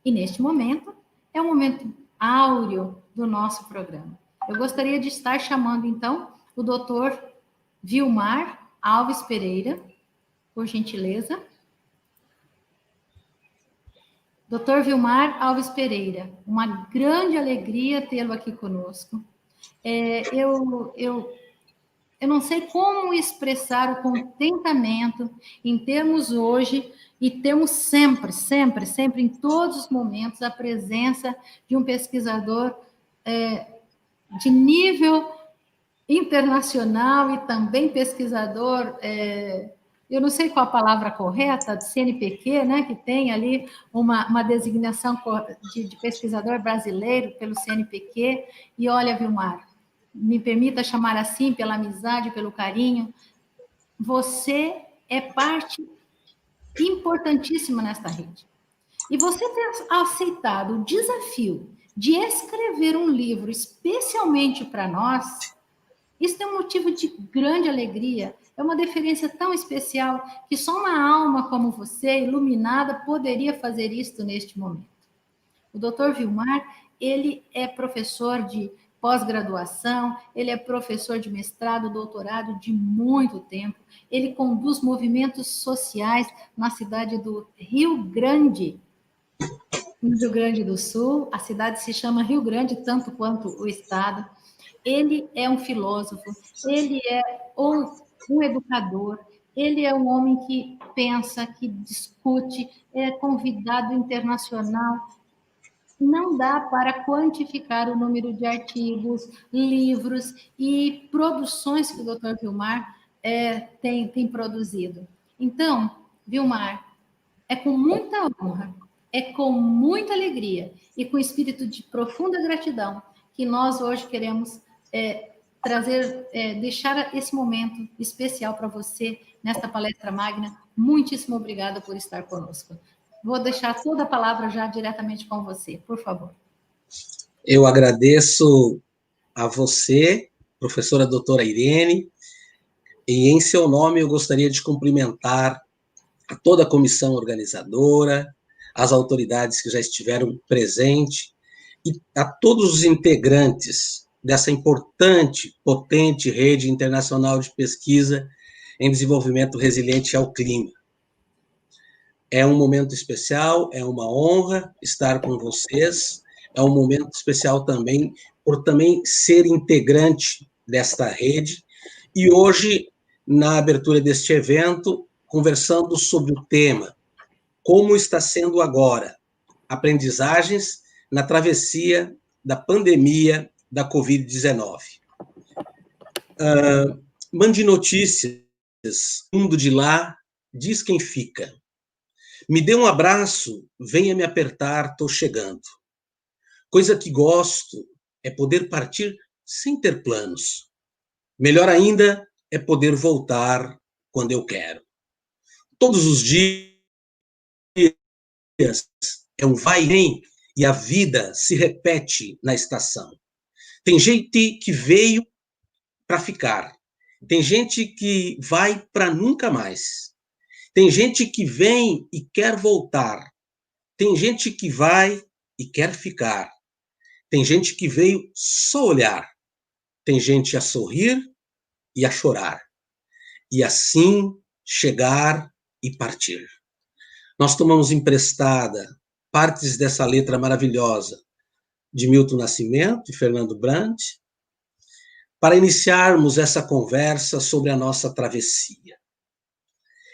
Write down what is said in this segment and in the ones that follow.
E neste momento, é um momento áureo do nosso programa. Eu gostaria de estar chamando, então, o doutor Vilmar Alves Pereira, por gentileza. Doutor Vilmar Alves Pereira, uma grande alegria tê-lo aqui conosco. Eu não sei como expressar o contentamento em termos hoje e temos sempre, sempre, sempre, em todos os momentos, a presença de um pesquisador de nível internacional e também pesquisador, eu não sei qual a palavra correta, de CNPq, né, que tem ali uma designação de pesquisador brasileiro pelo CNPq. E olha, Vilmar, me permita chamar assim, pela amizade, pelo carinho, você é parte importantíssima nesta rede. E você ter aceitado o desafio de escrever um livro especialmente para nós, isso é um motivo de grande alegria. É uma deferência tão especial que só uma alma como você, iluminada, poderia fazer isto neste momento. O Dr. Vilmar, ele é professor de pós-graduação, ele é professor de mestrado, doutorado de muito tempo. Ele conduz movimentos sociais na cidade do Rio Grande, no Rio Grande do Sul. A cidade se chama Rio Grande, tanto quanto o estado. Ele é um filósofo, ele é um educador, ele é um homem que pensa, que discute, é convidado internacional. Não dá para quantificar o número de artigos, livros e produções que o Dr. Vilmar tem produzido. Então, Vilmar, é com muita honra, é com muita alegria e com espírito de profunda gratidão que nós hoje queremos deixar esse momento especial para você nesta palestra magna. Muitíssimo obrigada por estar conosco. Vou deixar toda a palavra já diretamente com você, por favor. Eu agradeço a você, professora doutora Irene, e em seu nome eu gostaria de cumprimentar a toda a comissão organizadora, as autoridades que já estiveram presentes e a todos os integrantes dessa importante, potente rede internacional de pesquisa em desenvolvimento resiliente ao clima. É um momento especial, é uma honra estar com vocês, é um momento especial também por também ser integrante desta rede, e hoje, na abertura deste evento, conversando sobre o tema como está sendo agora aprendizagens na travessia da pandemia da Covid-19. Mande notícias, mundo de lá, diz quem fica. Me dê um abraço, venha me apertar, tô chegando. Coisa que gosto é poder partir sem ter planos. Melhor ainda é poder voltar quando eu quero. Todos os dias é um vai e vem e a vida se repete na estação. Tem gente que veio para ficar. Tem gente que vai para nunca mais. Tem gente que vem e quer voltar. Tem gente que vai e quer ficar. Tem gente que veio só olhar. Tem gente a sorrir e a chorar. E assim chegar e partir. Nós tomamos emprestada partes dessa letra maravilhosa de Milton Nascimento e Fernando Brant para iniciarmos essa conversa sobre a nossa travessia.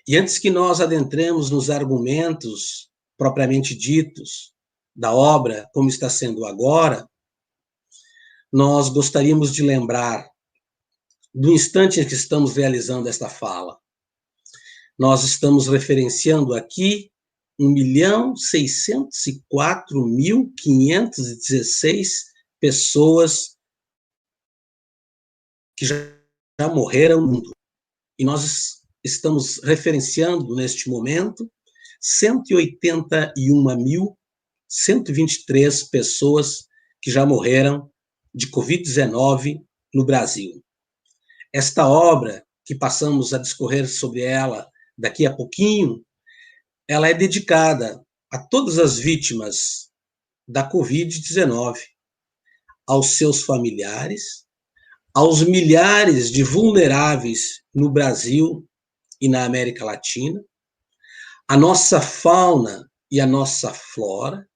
E antes que nós adentremos nos argumentos propriamente ditos da obra, como está sendo agora, nós gostaríamos de lembrar do instante em que estamos realizando esta fala. Nós estamos referenciando aqui 1.604.516 pessoas que já morreram no mundo. E nós estamos referenciando, neste momento, 181.123 pessoas que já morreram de Covid-19 no Brasil. Esta obra, que passamos a discorrer sobre ela daqui a pouquinho, ela é dedicada a todas as vítimas da Covid-19, aos seus familiares, aos milhares de vulneráveis no Brasil e na América Latina, a nossa fauna e a nossa flora,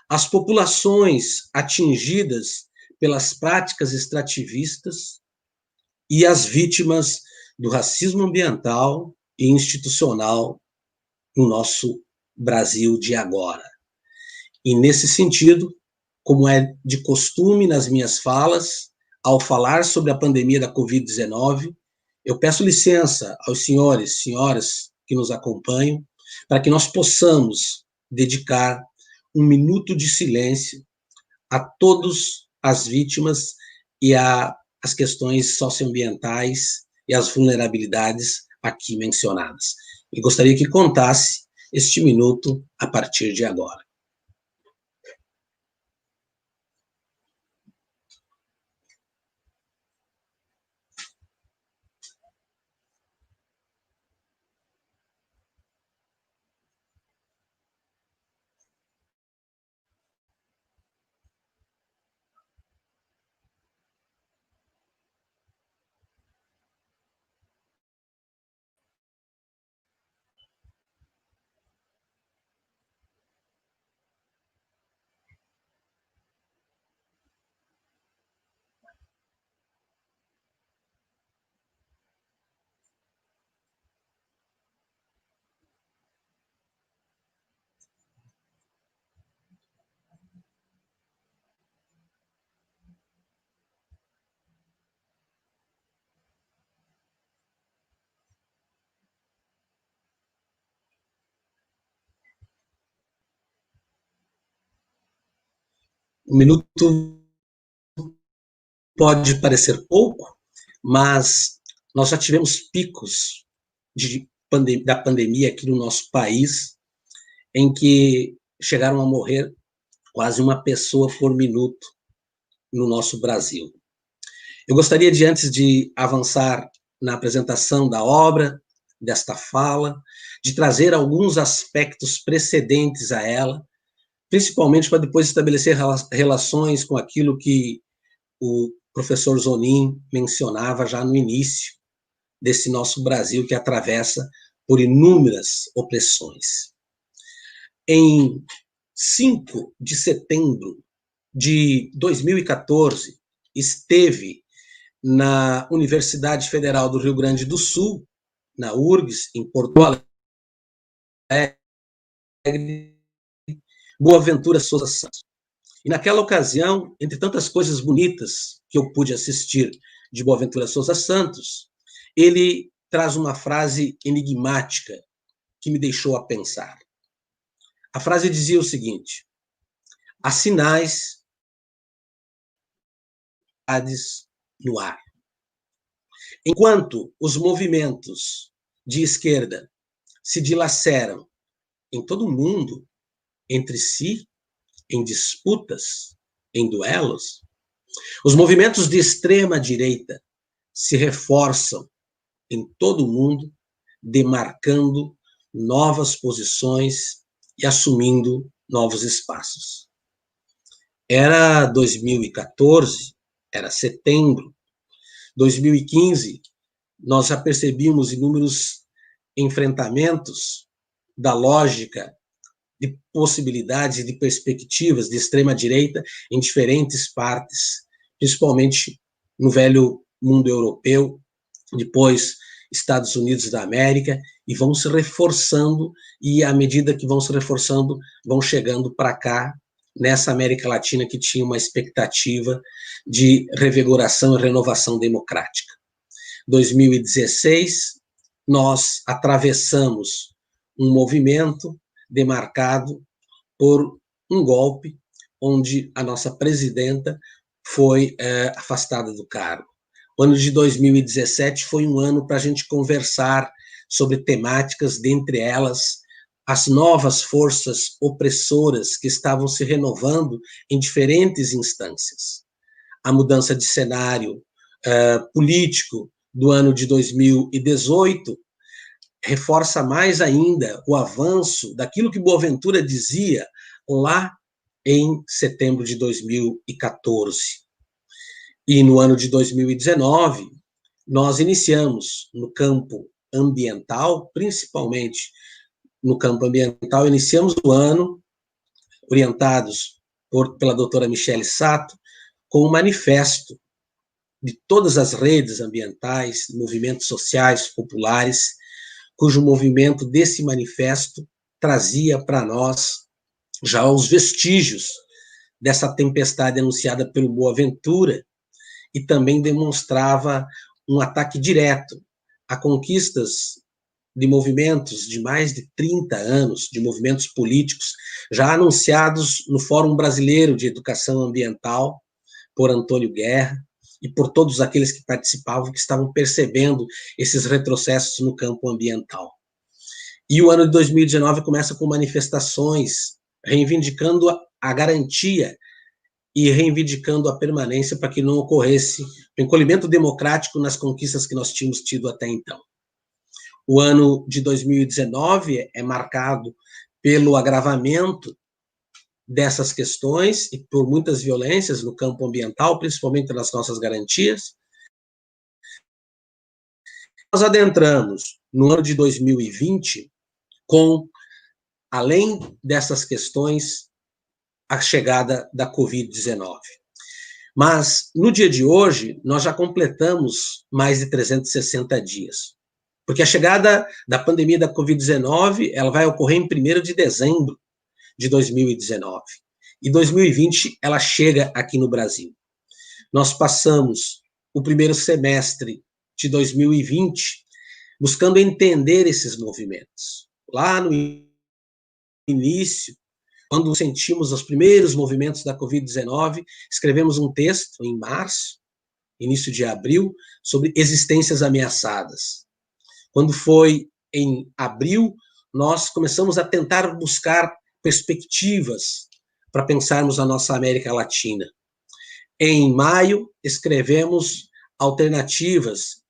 as populações atingidas pelas práticas extrativistas e as vítimas do racismo ambiental e institucional no nosso Brasil de agora. E, nesse sentido, como é de costume nas minhas falas, ao falar sobre a pandemia da Covid-19, eu peço licença aos senhores, senhoras que nos acompanham, para que nós possamos dedicar um minuto de silêncio a todas as vítimas e às questões socioambientais e às vulnerabilidades aqui mencionadas. E gostaria que contasse este minuto a partir de agora. Um minuto pode parecer pouco, mas nós já tivemos picos da pandemia aqui no nosso país, em que chegaram a morrer quase uma pessoa por minuto no nosso Brasil. Eu gostaria de, antes de avançar na apresentação da obra, desta fala, de trazer alguns aspectos precedentes a ela, principalmente para depois estabelecer relações com aquilo que o professor Zonin mencionava já no início desse nosso Brasil que atravessa por inúmeras opressões. Em 5 de setembro de 2014, esteve na Universidade Federal do Rio Grande do Sul, na URGS, em Porto Alegre, Boaventura Souza Santos. E naquela ocasião, entre tantas coisas bonitas que eu pude assistir de Boaventura Souza Santos, ele traz uma frase enigmática que me deixou a pensar. A frase dizia o seguinte: há sinais no ar. Enquanto os movimentos de esquerda se dilaceram em todo o mundo, entre si, em disputas, em duelos, os movimentos de extrema-direita se reforçam em todo o mundo, demarcando novas posições e assumindo novos espaços. Era 2014, era setembro. 2015, nós já percebíamos inúmeros enfrentamentos da lógica de possibilidades e de perspectivas de extrema-direita em diferentes partes, principalmente no velho mundo europeu, depois Estados Unidos da América, e vão se reforçando, e à medida que vão se reforçando, vão chegando para cá, nessa América Latina que tinha uma expectativa de revigoração e renovação democrática. 2016, nós atravessamos um movimento demarcado por um golpe, onde a nossa presidenta foi afastada do cargo. O ano de 2017 foi um ano para a gente conversar sobre temáticas, dentre elas as novas forças opressoras que estavam se renovando em diferentes instâncias. A mudança de cenário político do ano de 2018 reforça mais ainda o avanço daquilo que Boaventura dizia lá em setembro de 2014. E no ano de 2019, nós iniciamos no campo ambiental, principalmente no campo ambiental, iniciamos o ano, orientados pela doutora Michele Sato, com um manifesto de todas as redes ambientais, movimentos sociais, populares, cujo movimento desse manifesto trazia para nós já os vestígios dessa tempestade anunciada pelo Boaventura e também demonstrava um ataque direto a conquistas de movimentos de mais de 30 anos, de movimentos políticos, já anunciados no Fórum Brasileiro de Educação Ambiental, por Antônio Guerra, e por todos aqueles que participavam, que estavam percebendo esses retrocessos no campo ambiental. E o ano de 2019 começa com manifestações reivindicando a garantia e reivindicando a permanência para que não ocorresse o encolhimento democrático nas conquistas que nós tínhamos tido até então. O ano de 2019 é marcado pelo agravamento dessas questões e por muitas violências no campo ambiental, principalmente nas nossas garantias. Nós adentramos no ano de 2020 com, além dessas questões, a chegada da Covid-19. Mas, no dia de hoje, nós já completamos mais de 360 dias. Porque a chegada da pandemia da Covid-19, ela vai ocorrer em 1º de dezembro de 2019. E 2020, ela chega aqui no Brasil. Nós passamos o primeiro semestre de 2020 buscando entender esses movimentos. Lá no início, quando sentimos os primeiros movimentos da Covid-19, escrevemos um texto em março, início de abril, sobre existências ameaçadas. Quando foi em abril, nós começamos a tentar buscar perspectivas para pensarmos a nossa América Latina. Em maio, escrevemos alternativas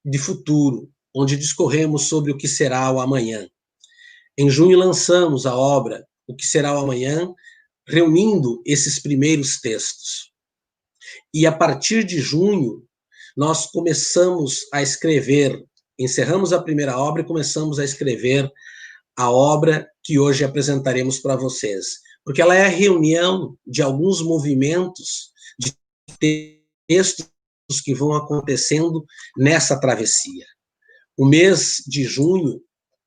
de futuro, onde discorremos sobre o que será o amanhã. Em junho, lançamos a obra O que será o amanhã, reunindo esses primeiros textos. E a partir de junho, nós começamos a escrever, encerramos a primeira obra e começamos a escrever a obra que hoje apresentaremos para vocês, porque ela é a reunião de alguns movimentos de textos que vão acontecendo nessa travessia. O mês de junho,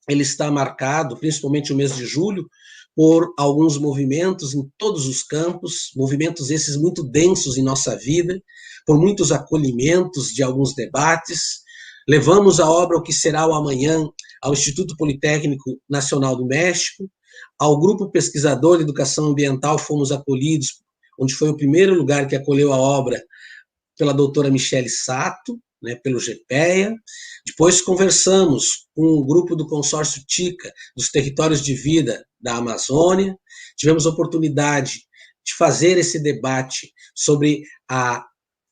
ele está marcado, principalmente o mês de julho, por alguns movimentos em todos os campos, movimentos esses muito densos em nossa vida, por muitos acolhimentos de alguns debates. Levamos a obra O que será o amanhã ao Instituto Politécnico Nacional do México, ao Grupo Pesquisador de Educação Ambiental fomos acolhidos, onde foi o primeiro lugar que acolheu a obra pela doutora Michele Sato, né, pelo GPEA. Depois conversamos com o grupo do consórcio TICA, dos territórios de vida da Amazônia. Tivemos a oportunidade de fazer esse debate sobre a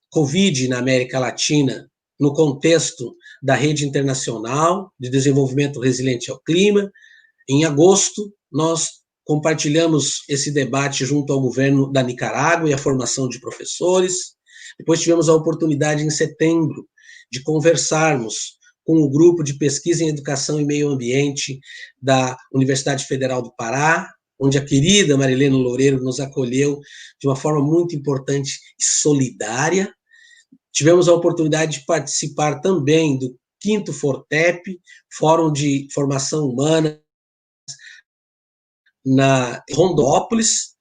Covid na América Latina, no contexto da Rede Internacional de Desenvolvimento Resiliente ao Clima. Em agosto, nós compartilhamos esse debate junto ao governo da Nicarágua e a formação de professores. Depois tivemos a oportunidade, em setembro, de conversarmos com o grupo de pesquisa em educação e meio ambiente da Universidade Federal do Pará, onde a querida Marilena Loureiro nos acolheu de uma forma muito importante e solidária. Tivemos a oportunidade de participar também do 5º FORTEP, Fórum de Formação Humana, na Rondôpolis,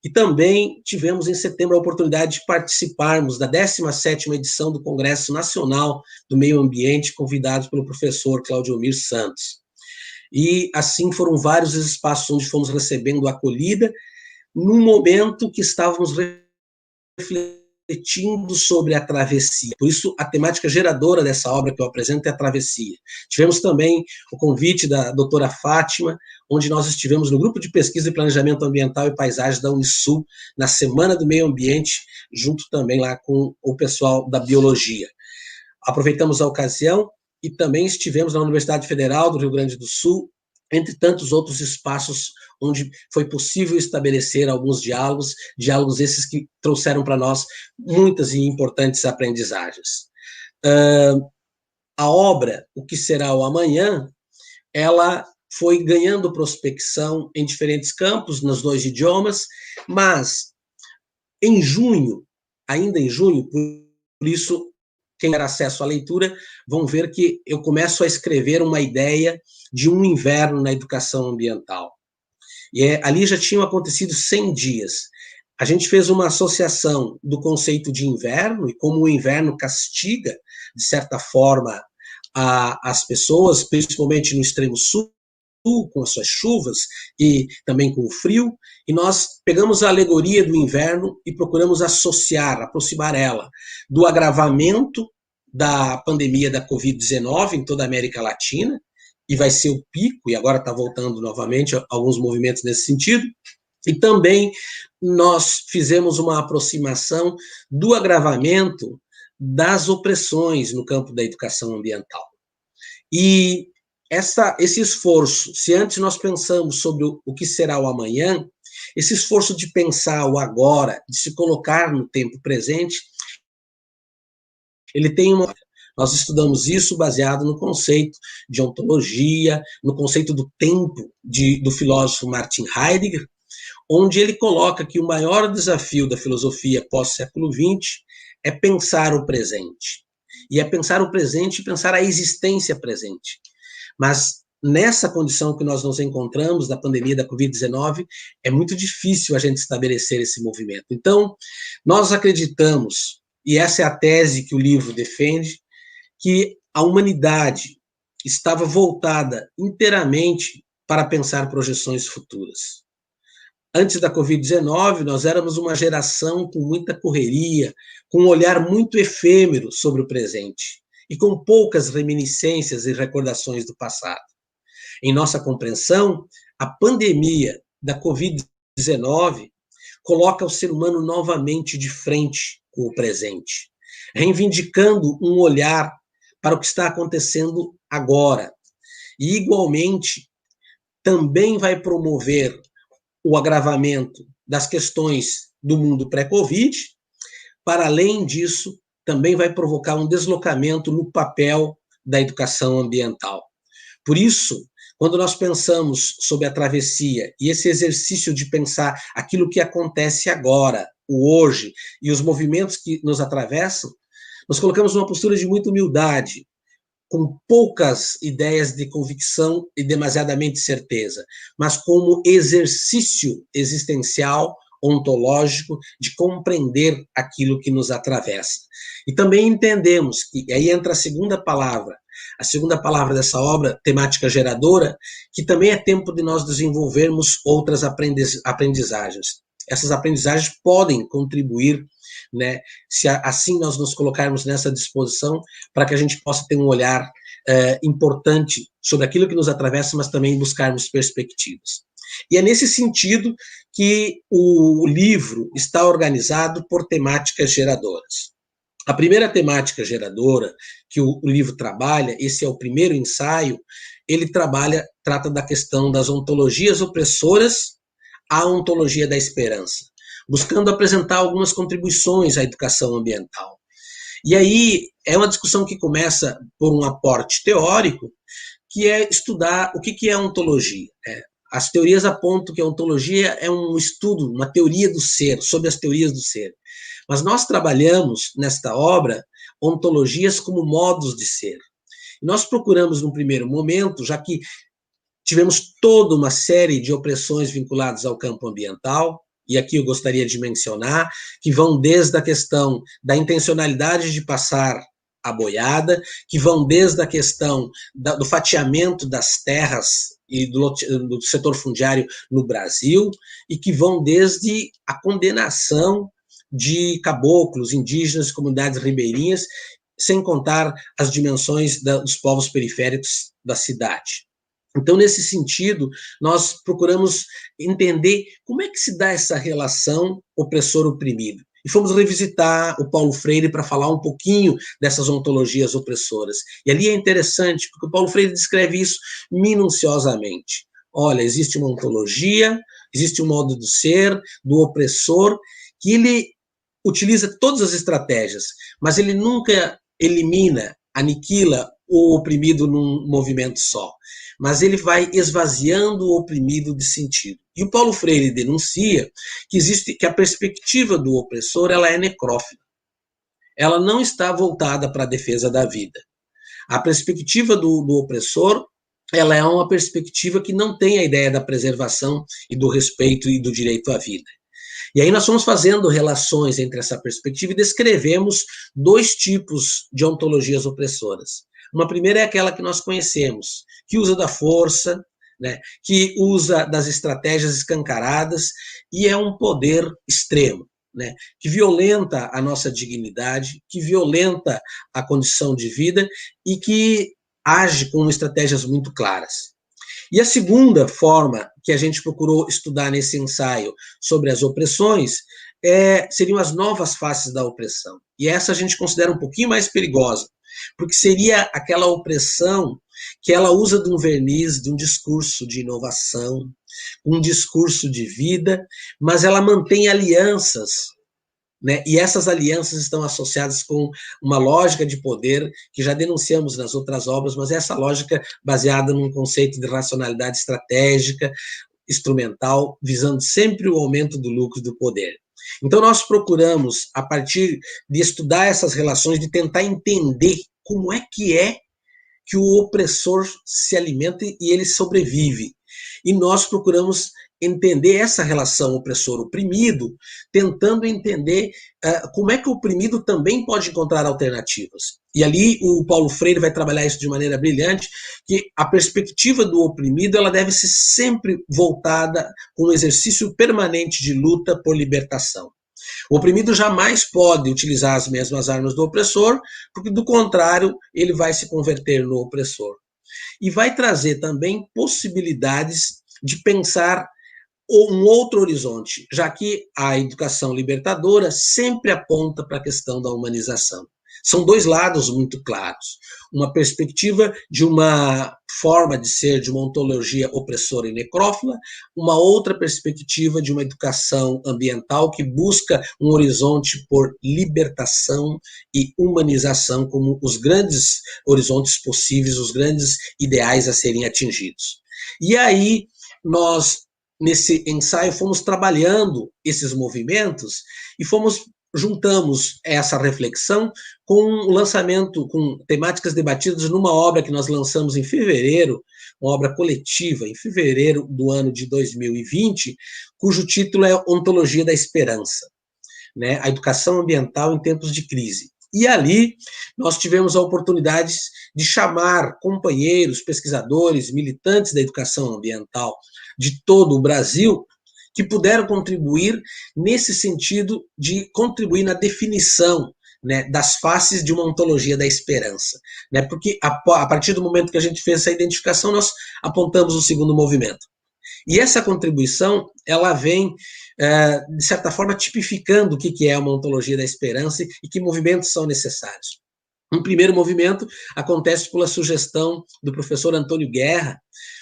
e também tivemos em setembro a oportunidade de participarmos da 17ª edição do Congresso Nacional do Meio Ambiente, convidados pelo professor Claudiomir Santos. E assim foram vários os espaços onde fomos recebendo acolhida, num momento que estávamos refletindo sobre a travessia. Por isso, a temática geradora dessa obra que eu apresento é a travessia. Tivemos também o convite da doutora Fátima, onde nós estivemos no Grupo de Pesquisa e Planejamento Ambiental e Paisagens da Unisul, na Semana do Meio Ambiente, junto também lá com o pessoal da Biologia. Aproveitamos a ocasião e também estivemos na Universidade Federal do Rio Grande do Sul, entre tantos outros espaços onde foi possível estabelecer alguns diálogos esses que trouxeram para nós muitas e importantes aprendizagens. A obra O que será o amanhã, ela foi ganhando prospecção em diferentes campos, nos 2 idiomas, mas em junho, ainda em junho, por isso, quem tiver acesso à leitura, vão ver que eu começo a escrever uma ideia de um inverno na educação ambiental. E ali já tinham acontecido 100 dias. A gente fez uma associação do conceito de inverno e como o inverno castiga, de certa forma, as pessoas, principalmente no extremo sul, com as suas chuvas e também com o frio, e nós pegamos a alegoria do inverno e procuramos aproximar ela do agravamento da pandemia da Covid-19 em toda a América Latina, e vai ser o pico, e agora está voltando novamente alguns movimentos nesse sentido, e também nós fizemos uma aproximação do agravamento das opressões no campo da educação ambiental. E esse esforço, se antes nós pensamos sobre o que será o amanhã, esse esforço de pensar o agora, de se colocar no tempo presente, ele tem uma... Nós estudamos isso baseado no conceito de ontologia, no conceito do tempo do filósofo Martin Heidegger, onde ele coloca que o maior desafio da filosofia pós-século XX é pensar o presente. E é pensar o presente e pensar a existência presente. Mas nessa condição que nós nos encontramos, da pandemia da Covid-19, é muito difícil a gente estabelecer esse movimento. Então, nós acreditamos, e essa é a tese que o livro defende, que a humanidade estava voltada inteiramente para pensar projeções futuras. Antes da Covid-19, nós éramos uma geração com muita correria, com um olhar muito efêmero sobre o presente e com poucas reminiscências e recordações do passado. Em nossa compreensão, a pandemia da Covid-19 coloca o ser humano novamente de frente com o presente, reivindicando um olhar para o que está acontecendo agora. E, igualmente, também vai promover o agravamento das questões do mundo pré-Covid. Para além disso, também vai provocar um deslocamento no papel da educação ambiental. Por isso, quando nós pensamos sobre a travessia e esse exercício de pensar aquilo que acontece agora, o hoje, e os movimentos que nos atravessam, nós colocamos uma postura de muita humildade, com poucas ideias de convicção e demasiadamente certeza, mas como exercício existencial, ontológico, de compreender aquilo que nos atravessa. E também entendemos que, e aí entra a segunda palavra dessa obra, temática geradora, que também é tempo de nós desenvolvermos outras aprendizagens. Essas aprendizagens podem contribuir, né, se assim nós nos colocarmos nessa disposição, para que a gente possa ter um olhar importante sobre aquilo que nos atravessa, mas também buscarmos perspectivas. E é nesse sentido que o livro está organizado por temáticas geradoras. A primeira temática geradora que o livro trabalha, esse é o primeiro ensaio, ele trata da questão das ontologias opressoras à ontologia da esperança, buscando apresentar algumas contribuições à educação ambiental. E aí é uma discussão que começa por um aporte teórico, que é estudar o que é ontologia. As teorias apontam que a ontologia é um estudo, uma teoria do ser, sobre as teorias do ser. Mas nós trabalhamos, nesta obra, ontologias como modos de ser. E nós procuramos, num primeiro momento, já que tivemos toda uma série de opressões vinculadas ao campo ambiental, e aqui eu gostaria de mencionar, que vão desde a questão da intencionalidade de passar a boiada, que vão desde a questão do fatiamento das terras e do setor fundiário no Brasil, e que vão desde a condenação de caboclos, indígenas, comunidades ribeirinhas, sem contar as dimensões dos povos periféricos da cidade. Então, nesse sentido, nós procuramos entender como é que se dá essa relação opressor-oprimido e fomos revisitar o Paulo Freire para falar um pouquinho dessas ontologias opressoras. E ali é interessante, porque o Paulo Freire descreve isso minuciosamente. Olha, existe uma ontologia, existe um modo de ser do opressor, que ele utiliza todas as estratégias, mas ele nunca elimina, aniquila o oprimido num movimento só, mas ele vai esvaziando o oprimido de sentido. E o Paulo Freire denuncia que a perspectiva do opressor ela é necrófila. Ela não está voltada para a defesa da vida. A perspectiva do opressor ela é uma perspectiva que não tem a ideia da preservação e do respeito e do direito à vida. E aí nós fomos fazendo relações entre essa perspectiva e descrevemos dois tipos de ontologias opressoras. Uma primeira é aquela que nós conhecemos, que usa da força, né, que usa das estratégias escancaradas e é um poder extremo, né, que violenta a nossa dignidade, que violenta a condição de vida e que age com estratégias muito claras. E a segunda forma que a gente procurou estudar nesse ensaio sobre as opressões seriam as novas faces da opressão. E essa a gente considera um pouquinho mais perigosa, porque seria aquela opressão que ela usa de um verniz, de um discurso de inovação, um discurso de vida, mas ela mantém alianças, né? E essas alianças estão associadas com uma lógica de poder que já denunciamos nas outras obras, mas essa lógica baseada num conceito de racionalidade estratégica, instrumental, visando sempre o aumento do lucro e do poder. Então nós procuramos, a partir de estudar essas relações, de tentar entender como é que o opressor se alimenta e ele sobrevive. E nós procuramos entender essa relação opressor-oprimido, tentando entender como é que o oprimido também pode encontrar alternativas. E ali o Paulo Freire vai trabalhar isso de maneira brilhante, que a perspectiva do oprimido ela deve ser sempre voltada com um exercício permanente de luta por libertação. O oprimido jamais pode utilizar as mesmas armas do opressor, porque do contrário ele vai se converter no opressor. E vai trazer também possibilidades de pensar um outro horizonte, já que a educação libertadora sempre aponta para a questão da humanização. São dois lados muito claros. Uma perspectiva de uma forma de ser, de uma ontologia opressora e necrófila, uma outra perspectiva de uma educação ambiental que busca um horizonte por libertação e humanização como os grandes horizontes possíveis, os grandes ideais a serem atingidos. E aí nós, nesse ensaio, fomos trabalhando esses movimentos e juntamos essa reflexão com o lançamento, com temáticas debatidas numa obra que nós lançamos em fevereiro, uma obra coletiva, em fevereiro do ano de 2020, cujo título é Ontologia da Esperança, né? A educação ambiental em tempos de crise. E ali nós tivemos a oportunidade de chamar companheiros, pesquisadores, militantes da educação ambiental de todo o Brasil, que puderam contribuir nesse sentido de contribuir na definição, né, das faces de uma ontologia da esperança, né, porque a partir do momento que a gente fez essa identificação, nós apontamos o segundo movimento. E essa contribuição, ela vem, de certa forma, tipificando o que é uma ontologia da esperança e que movimentos são necessários. Um primeiro movimento acontece pela sugestão do professor Antônio Guerra,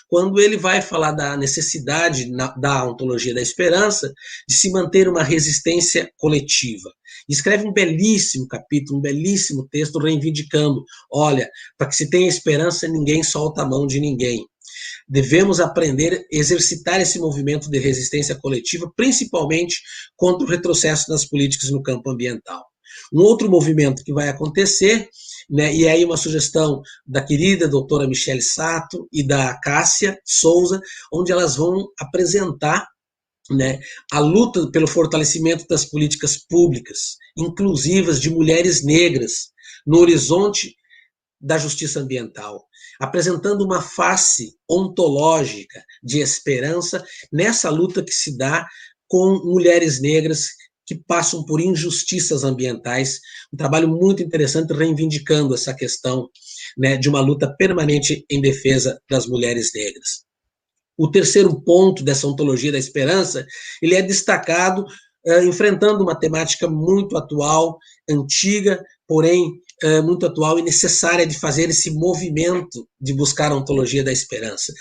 quando ele vai falar da necessidade da ontologia da esperança de se manter uma resistência coletiva. Escreve um belíssimo capítulo, um belíssimo texto reivindicando, olha, para que se tenha esperança, ninguém solta a mão de ninguém. Devemos aprender a exercitar esse movimento de resistência coletiva, principalmente contra o retrocesso das políticas no campo ambiental. Um outro movimento que vai acontecer, né, e aí uma sugestão da querida doutora Michele Sato e da Cássia Souza, onde elas vão apresentar, né, a luta pelo fortalecimento das políticas públicas, inclusivas de mulheres negras, no horizonte da justiça ambiental, apresentando uma face ontológica de esperança nessa luta que se dá com mulheres negras que passam por injustiças ambientais, um trabalho muito interessante reivindicando essa questão, né, de uma luta permanente em defesa das mulheres negras. O terceiro ponto dessa ontologia da esperança, ele é destacado enfrentando uma temática muito atual, antiga, porém muito atual e necessária de fazer esse movimento de buscar a ontologia da esperança,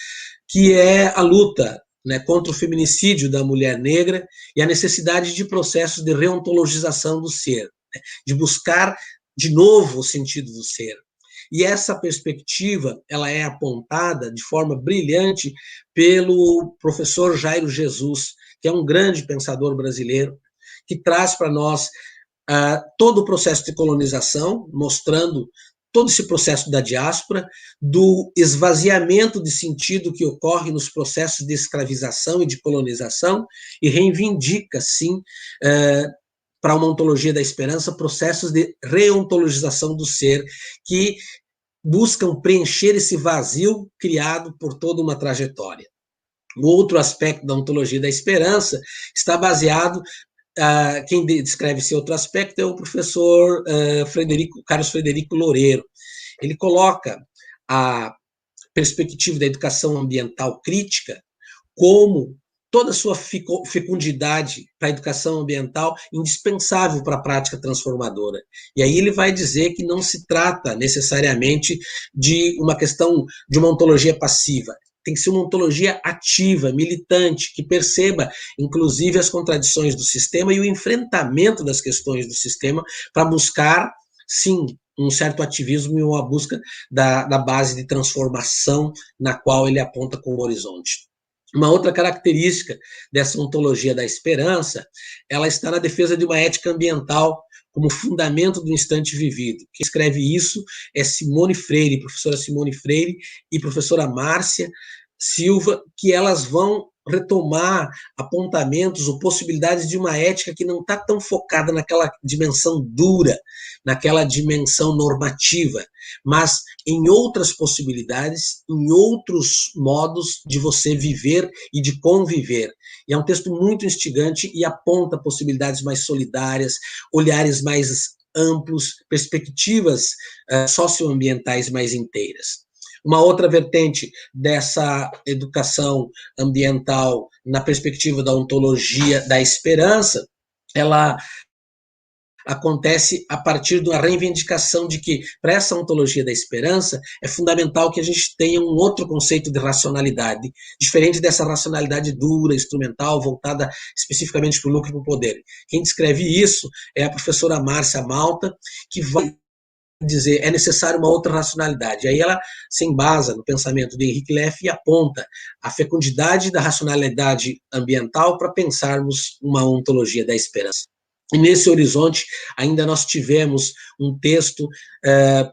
que é a luta, né, contra o feminicídio da mulher negra e a necessidade de processos de reontologização do ser, né, de buscar de novo o sentido do ser. E essa perspectiva, ela é apontada de forma brilhante pelo professor Jairo Jesus, que é um grande pensador brasileiro, que traz para nós todo o processo de colonização, mostrando todo esse processo da diáspora, do esvaziamento de sentido que ocorre nos processos de escravização e de colonização, e reivindica, sim, para uma ontologia da esperança, processos de reontologização do ser, que buscam preencher esse vazio criado por toda uma trajetória. O outro aspecto da ontologia da esperança está baseado, quem descreve esse outro aspecto é o professor Carlos Frederico Loureiro. Ele coloca a perspectiva da educação ambiental crítica como toda a sua fecundidade para a educação ambiental indispensável para a prática transformadora. E aí ele vai dizer que não se trata necessariamente de uma questão de uma ontologia passiva, tem que ser uma ontologia ativa, militante, que perceba, inclusive, as contradições do sistema e o enfrentamento das questões do sistema para buscar, sim, um certo ativismo e uma busca da base de transformação na qual ele aponta como horizonte. Uma outra característica dessa ontologia da esperança, ela está na defesa de uma ética ambiental como fundamento do instante vivido. Quem escreve isso é Simone Freire, professora Simone Freire e professora Márcia Silva, que elas vão retomar apontamentos ou possibilidades de uma ética que não está tão focada naquela dimensão dura, naquela dimensão normativa, mas em outras possibilidades, em outros modos de você viver e de conviver. E é um texto muito instigante e aponta possibilidades mais solidárias, olhares mais amplos, perspectivas socioambientais mais inteiras. Uma outra vertente dessa educação ambiental na perspectiva da ontologia da esperança, ela acontece a partir da reivindicação de que, para essa ontologia da esperança, é fundamental que a gente tenha um outro conceito de racionalidade, diferente dessa racionalidade dura, instrumental, voltada especificamente para o lucro e para o poder. Quem descreve isso é a professora Márcia Malta, que vai dizer é necessário uma outra racionalidade. Aí ela se embasa no pensamento de Henrique Leff e aponta a fecundidade da racionalidade ambiental para pensarmos uma ontologia da esperança. E nesse horizonte ainda nós tivemos um texto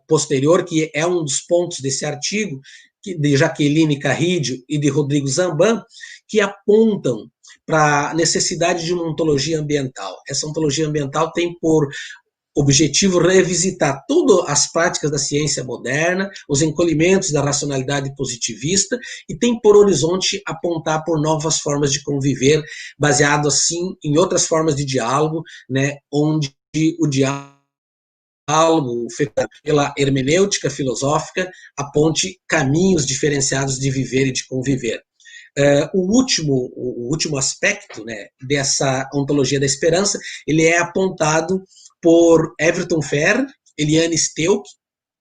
posterior, que é um dos pontos desse artigo, de Jaqueline Carrídio e de Rodrigo Zamban, que apontam para a necessidade de uma ontologia ambiental. Essa ontologia ambiental tem por objetivo revisitar todas as práticas da ciência moderna, os encolhimentos da racionalidade positivista, e tem por horizonte apontar por novas formas de conviver, baseado assim em outras formas de diálogo, né, onde o diálogo pela hermenêutica filosófica aponte caminhos diferenciados de viver e de conviver. O último aspecto, né, dessa ontologia da esperança, ele é apontado por Everton Ferrer, Eliane Steuck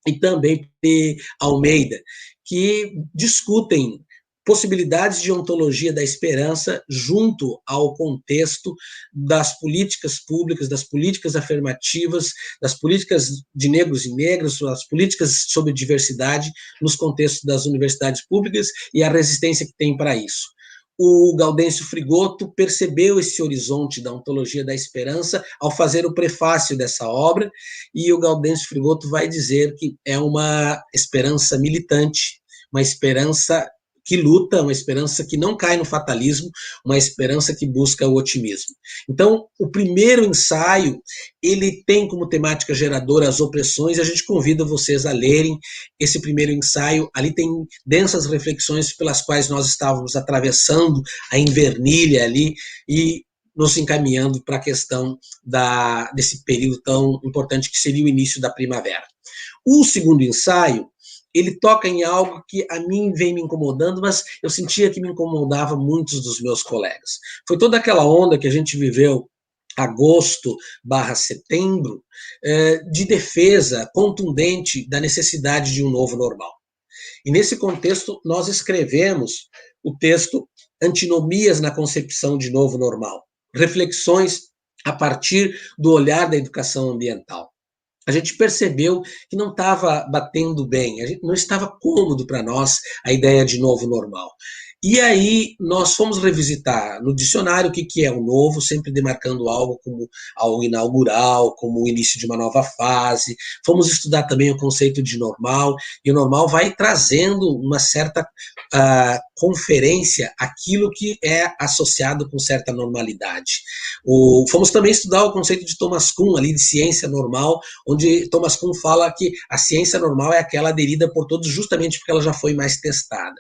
e também P. Almeida, que discutem possibilidades de ontologia da esperança junto ao contexto das políticas públicas, das políticas afirmativas, das políticas de negros e negras, das políticas sobre diversidade nos contextos das universidades públicas e a resistência que tem para isso. O Gaudêncio Frigoto percebeu esse horizonte da ontologia da esperança ao fazer o prefácio dessa obra, e o Gaudêncio Frigoto vai dizer que é uma esperança militante, uma esperança que luta, uma esperança que não cai no fatalismo, uma esperança que busca o otimismo. Então, o primeiro ensaio, ele tem como temática geradora as opressões, e a gente convida vocês a lerem esse primeiro ensaio. Ali tem densas reflexões pelas quais nós estávamos atravessando a invernilha ali e nos encaminhando para a questão desse período tão importante que seria o início da primavera. O segundo ensaio, ele toca em algo que a mim vem me incomodando, mas eu sentia que me incomodava muitos dos meus colegas. Foi toda aquela onda que a gente viveu agosto/setembro, de defesa contundente da necessidade de um novo normal. E nesse contexto, nós escrevemos o texto Antinomias na Concepção de Novo Normal, reflexões a partir do olhar da educação ambiental. A gente percebeu que não estava batendo bem, não estava cômodo para nós a ideia de novo normal. E aí nós fomos revisitar no dicionário o que é o novo, sempre demarcando algo como algo inaugural, como o início de uma nova fase. Fomos estudar também o conceito de normal, e o normal vai trazendo uma certa conferência àquilo que é associado com certa normalidade. Fomos também estudar o conceito de Thomas Kuhn, ali de ciência normal, onde Thomas Kuhn fala que a ciência normal é aquela aderida por todos justamente porque ela já foi mais testada.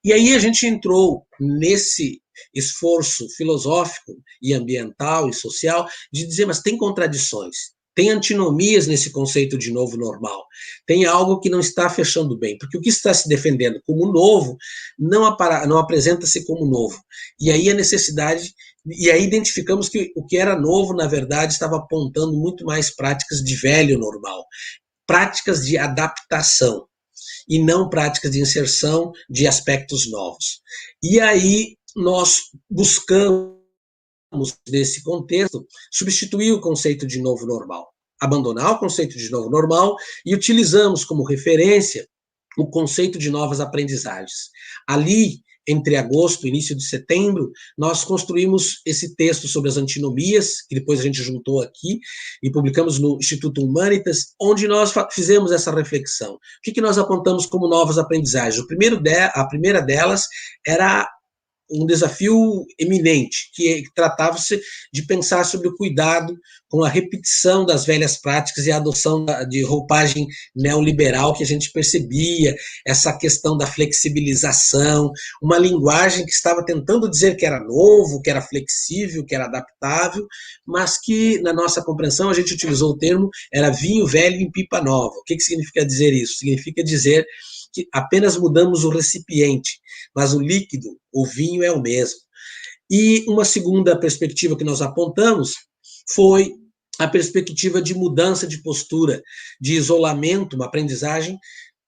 E aí a gente entrou nesse esforço filosófico e ambiental e social de dizer, mas tem contradições, tem antinomias nesse conceito de novo normal, tem algo que não está fechando bem, porque o que está se defendendo como novo não apresenta-se como novo. E aí a necessidade, e aí identificamos que o que era novo, na verdade, estava apontando muito mais práticas de velho normal, práticas de adaptação, e não práticas de inserção de aspectos novos. E aí nós buscamos, nesse contexto, substituir o conceito de novo normal, abandonar o conceito de novo normal e utilizamos como referência o conceito de novas aprendizagens. Ali, entre agosto e início de setembro, nós construímos esse texto sobre as antinomias, que depois a gente juntou aqui, e publicamos no Instituto Humanitas, onde nós fizemos essa reflexão. O que nós apontamos como novas aprendizagens? A primeira delas era um desafio eminente, que tratava-se de pensar sobre o cuidado com a repetição das velhas práticas e a adoção de roupagem neoliberal que a gente percebia, essa questão da flexibilização, uma linguagem que estava tentando dizer que era novo, que era flexível, que era adaptável, mas que, na nossa compreensão, a gente utilizou o termo, era vinho velho em pipa nova. O que significa dizer isso? Significa dizer que apenas mudamos o recipiente, mas o líquido, o vinho, é o mesmo. E uma segunda perspectiva que nós apontamos foi a perspectiva de mudança de postura, de isolamento, uma aprendizagem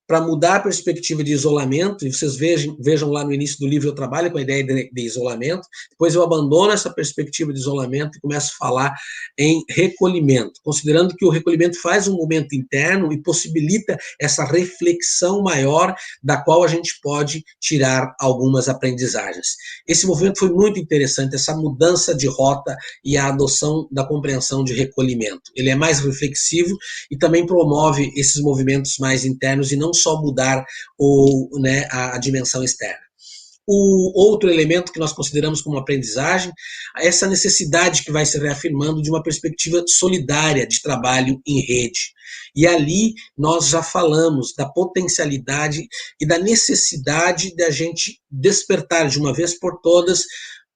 para mudar a perspectiva de isolamento, e vocês vejam lá no início do livro, eu trabalho com a ideia de isolamento, depois eu abandono essa perspectiva de isolamento e começo a falar em recolhimento, considerando que o recolhimento faz um momento interno e possibilita essa reflexão maior, da qual a gente pode tirar algumas aprendizagens. Esse movimento foi muito interessante, essa mudança de rota e a adoção da compreensão de recolhimento. Ele é mais reflexivo e também promove esses movimentos mais internos e não só mudar a dimensão externa. O outro elemento que nós consideramos como aprendizagem é essa necessidade que vai se reafirmando de uma perspectiva solidária de trabalho em rede. E ali nós já falamos da potencialidade e da necessidade da gente despertar de uma vez por todas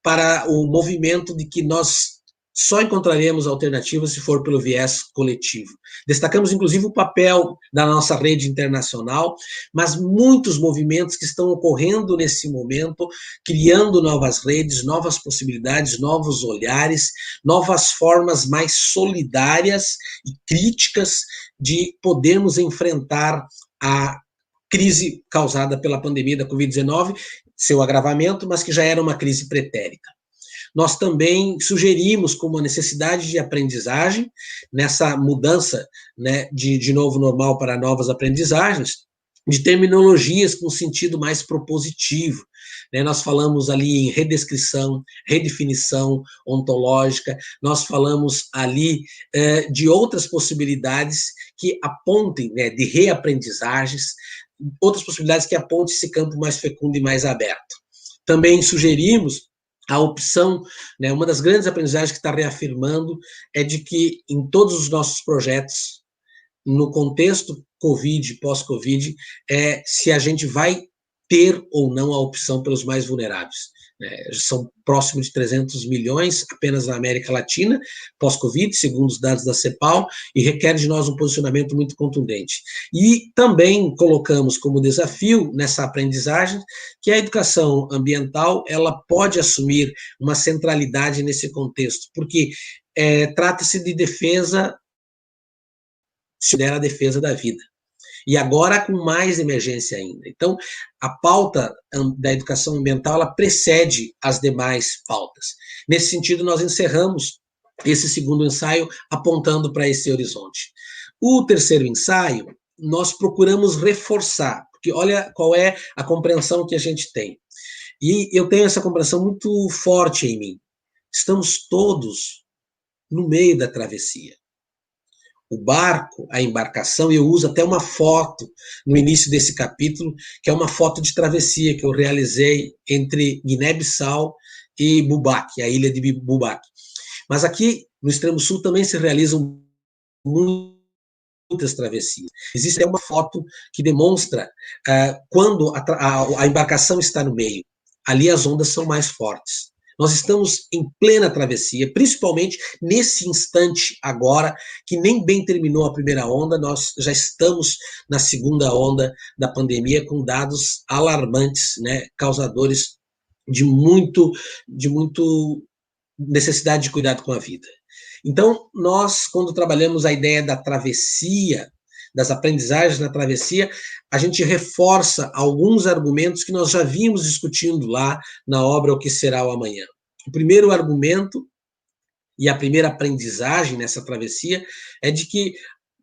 para o movimento de que nós só encontraremos alternativas se for pelo viés coletivo. Destacamos, inclusive, o papel da nossa rede internacional, mas muitos movimentos que estão ocorrendo nesse momento, criando novas redes, novas possibilidades, novos olhares, novas formas mais solidárias e críticas de podermos enfrentar a crise causada pela pandemia da Covid-19, seu agravamento, mas que já era uma crise pretérita. Nós também sugerimos como a necessidade de aprendizagem, nessa mudança de novo normal para novas aprendizagens, de terminologias com sentido mais propositivo. Nós falamos ali em redescrição, redefinição ontológica, nós falamos ali de outras possibilidades que apontem, de reaprendizagens, outras possibilidades que apontem esse campo mais fecundo e mais aberto. Também sugerimos a opção, uma das grandes aprendizagens que está reafirmando é de que em todos os nossos projetos, no contexto Covid, pós-Covid, se a gente vai ter ou não a opção pelos mais vulneráveis. São próximo de 300 milhões apenas na América Latina, pós-Covid, segundo os dados da CEPAL, e requer de nós um posicionamento muito contundente. E também colocamos como desafio nessa aprendizagem que a educação ambiental ela pode assumir uma centralidade nesse contexto, porque trata-se de defesa, se der a defesa da vida. E agora com mais emergência ainda. Então, a pauta da educação ambiental, ela precede as demais pautas. Nesse sentido, nós encerramos esse segundo ensaio apontando para esse horizonte. O terceiro ensaio, nós procuramos reforçar, porque olha qual é a compreensão que a gente tem. E eu tenho essa compreensão muito forte em mim. Estamos todos no meio da travessia. O barco, a embarcação, eu uso até uma foto no início desse capítulo, que é uma foto de travessia que eu realizei entre Guiné-Bissau e Boubaque, a ilha de Boubaque. Mas aqui, no extremo sul, também se realizam muitas travessias. Existe até uma foto que demonstra quando a embarcação está no meio. Ali as ondas são mais fortes. Nós estamos em plena travessia, principalmente nesse instante agora, que nem bem terminou a primeira onda, nós já estamos na segunda onda da pandemia, com dados alarmantes, né, causadores de muito necessidade de cuidado com a vida. Então, nós, quando trabalhamos a ideia da travessia, das aprendizagens na travessia, a gente reforça alguns argumentos que nós já vimos discutindo lá na obra O Que Será o Amanhã. O primeiro argumento e a primeira aprendizagem nessa travessia é de que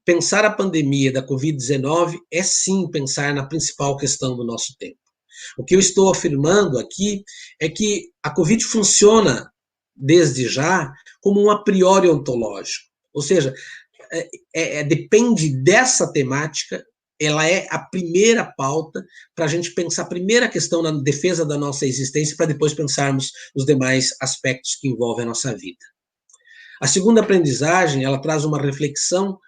pensar a pandemia da Covid-19 é sim pensar na principal questão do nosso tempo. O que eu estou afirmando aqui é que a Covid funciona desde já como um a priori ontológico, ou seja, depende dessa temática, ela é a primeira pauta para a gente pensar a primeira questão na defesa da nossa existência, para depois pensarmos os demais aspectos que envolvem a nossa vida. A segunda aprendizagem, ela traz uma reflexão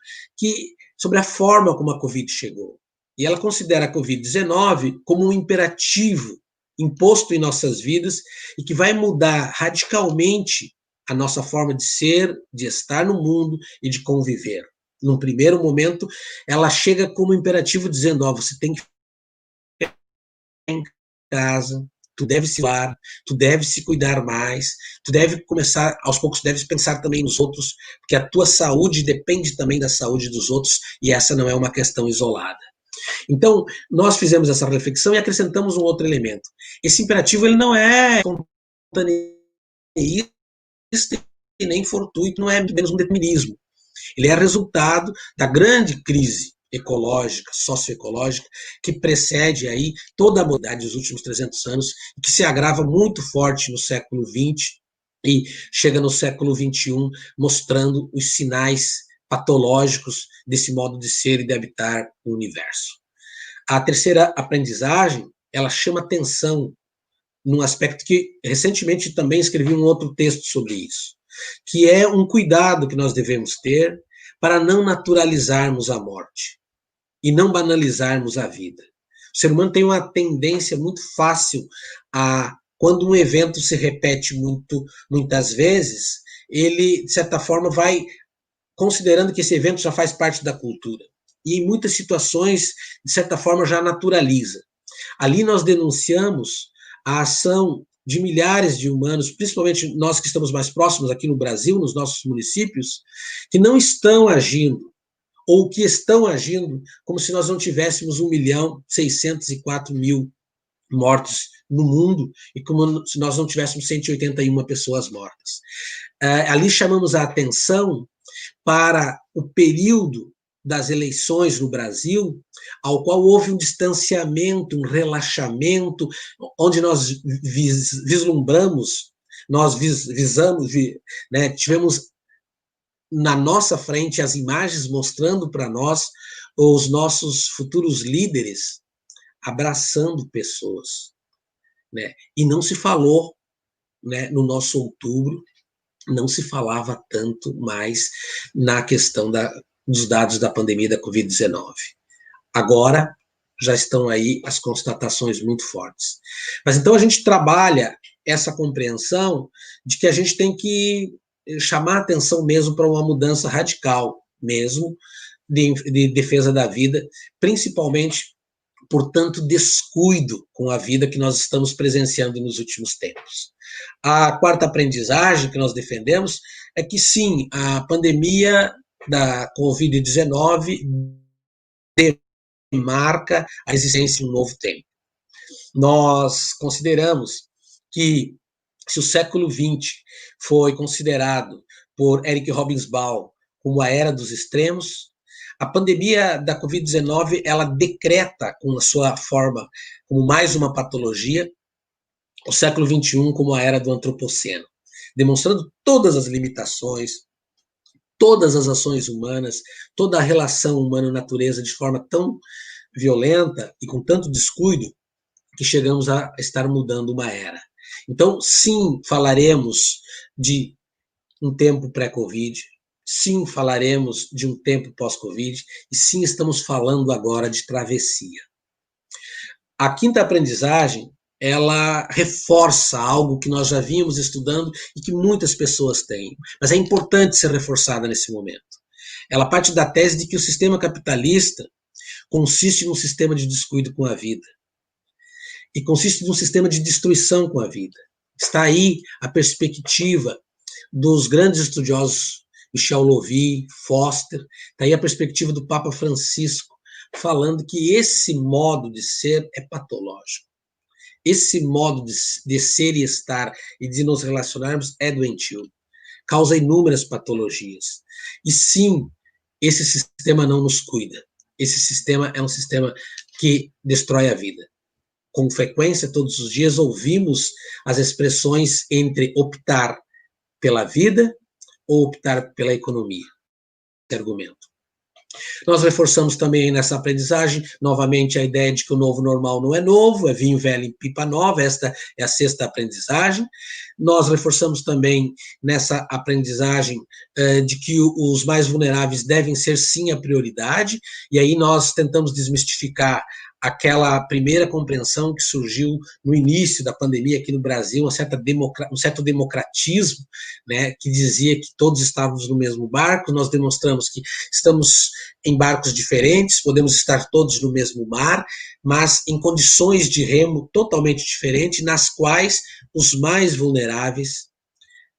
sobre a forma como a Covid chegou. E ela considera a Covid-19 como um imperativo imposto em nossas vidas e que vai mudar radicalmente a nossa forma de ser, de estar no mundo e de conviver. Num primeiro momento, ela chega como imperativo dizendo, você tem que ficar em casa, tu deve se cuidar, tu deve se cuidar mais, tu deve começar, aos poucos, deves pensar também nos outros, porque a tua saúde depende também da saúde dos outros, e essa não é uma questão isolada. Então, nós fizemos essa reflexão e acrescentamos um outro elemento. Esse imperativo, ele não é espontaneista e nem fortuito, não é menos um determinismo. Ele é resultado da grande crise ecológica, socioecológica, que precede aí toda a modernidade dos últimos 300 anos, e que se agrava muito forte no século XX e chega no século XXI, mostrando os sinais patológicos desse modo de ser e de habitar o universo. A terceira aprendizagem, ela chama atenção num aspecto que recentemente também escrevi um outro texto sobre isso, que é um cuidado que nós devemos ter para não naturalizarmos a morte e não banalizarmos a vida. O ser humano tem uma tendência muito fácil quando um evento se repete muitas vezes, ele, de certa forma, vai considerando que esse evento já faz parte da cultura. E em muitas situações, de certa forma, já naturaliza. Ali nós denunciamos a ação de milhares de humanos, principalmente nós que estamos mais próximos aqui no Brasil, nos nossos municípios, que não estão agindo, ou que estão agindo como se nós não tivéssemos 1.604.000 mortos no mundo e como se nós não tivéssemos 181 pessoas mortas. Ali chamamos a atenção para o período das eleições no Brasil, ao qual houve um distanciamento, um relaxamento, onde nós vislumbramos, nós visamos, né, tivemos na nossa frente as imagens mostrando para nós os nossos futuros líderes abraçando pessoas, né? E não se falou, né, no nosso outubro, não se falava tanto mais na questão dos dados da pandemia da Covid-19. Agora, já estão aí as constatações muito fortes. Mas então a gente trabalha essa compreensão de que a gente tem que chamar a atenção mesmo para uma mudança radical, mesmo, de defesa da vida, principalmente por tanto descuido com a vida que nós estamos presenciando nos últimos tempos. A quarta aprendizagem que nós defendemos é que, sim, a pandemia da Covid-19 marca a existência de um novo tempo. Nós consideramos que, se o século XX foi considerado por Eric Hobsbawm como a era dos extremos, a pandemia da Covid-19, ela decreta, com a sua forma, como mais uma patologia, o século XXI como a era do antropoceno, demonstrando todas as limitações, todas as ações humanas, toda a relação humano-natureza de forma tão violenta e com tanto descuido que chegamos a estar mudando uma era. Então, sim, falaremos de um tempo pré-Covid, sim, falaremos de um tempo pós-Covid, e sim, estamos falando agora de travessia. A quinta aprendizagem, ela reforça algo que nós já vínhamos estudando e que muitas pessoas têm, mas é importante ser reforçada nesse momento. Ela parte da tese de que o sistema capitalista consiste num sistema de descuido com a vida, e consiste num sistema de destruição com a vida. Está aí a perspectiva dos grandes estudiosos, Michel Louvi, Foster, está aí a perspectiva do Papa Francisco, falando que esse modo de ser é patológico. Esse modo de ser e estar e de nos relacionarmos é doentio, causa inúmeras patologias. E sim, esse sistema não nos cuida. Esse sistema é um sistema que destrói a vida. Com frequência, todos os dias, ouvimos as expressões entre optar pela vida ou optar pela economia. Esse argumento. Nós reforçamos também nessa aprendizagem, novamente, a ideia de que o novo normal não é novo, é vinho velho em pipa nova, esta é a sexta aprendizagem. Nós reforçamos também nessa aprendizagem de que os mais vulneráveis devem ser, sim, a prioridade, e aí nós tentamos desmistificar aquela primeira compreensão que surgiu no início da pandemia aqui no Brasil, um certo democratismo, né, que dizia que todos estávamos no mesmo barco. Nós demonstramos que estamos em barcos diferentes, podemos estar todos no mesmo mar, mas em condições de remo totalmente diferentes, nas quais os mais vulneráveis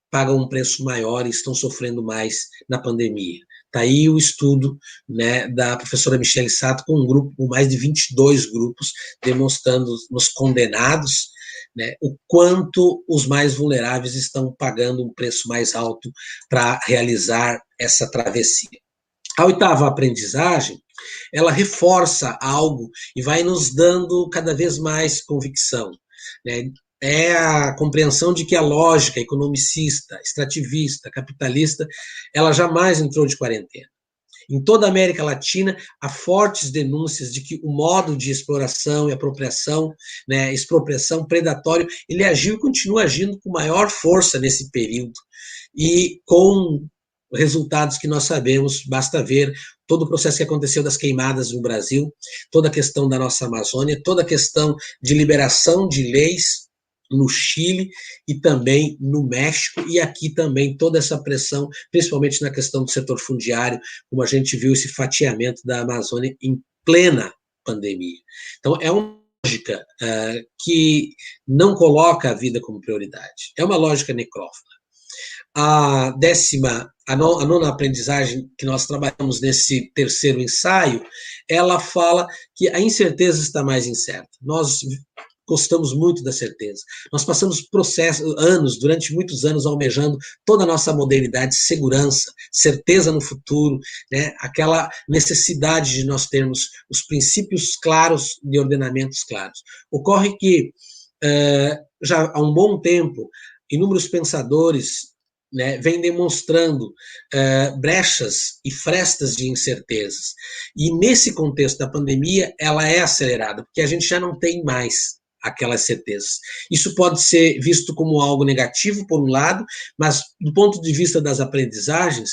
pagam um preço maior e estão sofrendo mais na pandemia. Está aí o estudo, né, da professora Michele Sato, com um grupo, com mais de 22 grupos, demonstrando nos condenados, né, o quanto os mais vulneráveis estão pagando um preço mais alto para realizar essa travessia. A oitava aprendizagem, ela reforça algo e vai nos dando cada vez mais convicção, né? É a compreensão de que a lógica economicista, extrativista, capitalista, ela jamais entrou de quarentena. Em toda a América Latina, há fortes denúncias de que o modo de exploração e apropriação, né, expropriação, predatório, ele agiu e continua agindo com maior força nesse período. E com resultados que nós sabemos, basta ver todo o processo que aconteceu das queimadas no Brasil, toda a questão da nossa Amazônia, toda a questão de liberação de leis no Chile e também no México, e aqui também toda essa pressão, principalmente na questão do setor fundiário, como a gente viu esse fatiamento da Amazônia em plena pandemia. Então, é uma lógica que não coloca a vida como prioridade, é uma lógica necrófila. A nona aprendizagem que nós trabalhamos nesse terceiro ensaio, ela fala que a incerteza está mais incerta. Nós gostamos muito da certeza. Nós passamos anos, durante muitos anos, almejando toda a nossa modernidade, segurança, certeza no futuro, né? Aquela necessidade de nós termos os princípios claros de ordenamentos claros. Ocorre que, já há um bom tempo, inúmeros pensadores, né, vem demonstrando brechas e frestas de incertezas. E nesse contexto da pandemia, ela é acelerada, porque a gente já não tem mais aquelas certezas. Isso pode ser visto como algo negativo, por um lado, mas do ponto de vista das aprendizagens,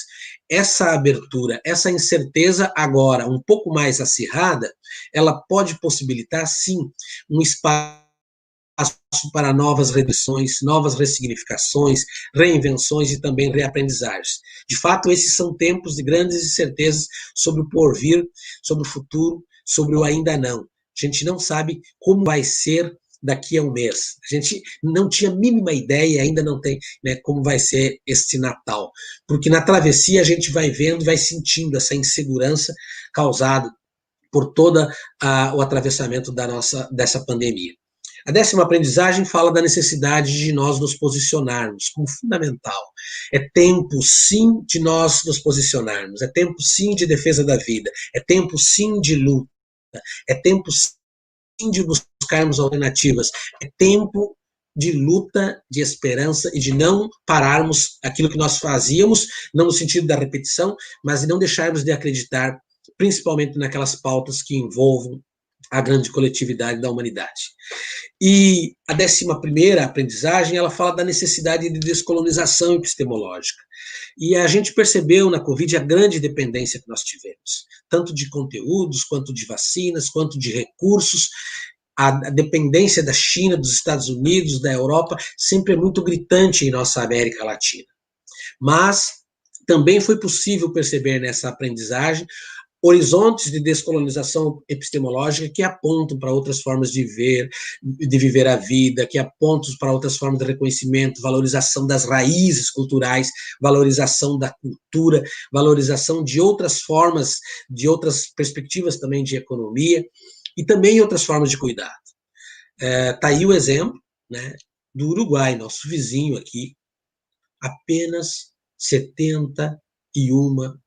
essa abertura, essa incerteza agora um pouco mais acirrada, ela pode possibilitar, sim, um espaço para novas reduções, novas ressignificações, reinvenções e também reaprendizagens. De fato, esses são tempos de grandes incertezas sobre o porvir, sobre o futuro, sobre o ainda não. A gente não sabe como vai ser daqui a um mês. A gente não tinha a mínima ideia, ainda não tem, né, como vai ser este Natal. Porque na travessia a gente vai vendo, vai sentindo essa insegurança causada por todo o atravessamento dessa pandemia. A 10ª aprendizagem fala da necessidade de nós nos posicionarmos como fundamental. É tempo, sim, de nós nos posicionarmos. É tempo, sim, de defesa da vida. É tempo, sim, de luta. É tempo, sim, de buscarmos alternativas. É tempo de luta, de esperança e de não pararmos aquilo que nós fazíamos, não no sentido da repetição, mas de não deixarmos de acreditar, principalmente naquelas pautas que envolvam a grande coletividade da humanidade. E a 11ª aprendizagem, ela fala da necessidade de descolonização epistemológica. E a gente percebeu na Covid a grande dependência que nós tivemos, tanto de conteúdos, quanto de vacinas, quanto de recursos. A dependência da China, dos Estados Unidos, da Europa, sempre é muito gritante em nossa América Latina. Mas também foi possível perceber nessa aprendizagem horizontes de descolonização epistemológica que apontam para outras formas de viver a vida, que apontam para outras formas de reconhecimento, valorização das raízes culturais, valorização da cultura, valorização de outras formas, de outras perspectivas também de economia, e também outras formas de cuidado. Está aí o exemplo, né, do Uruguai, nosso vizinho aqui, apenas 71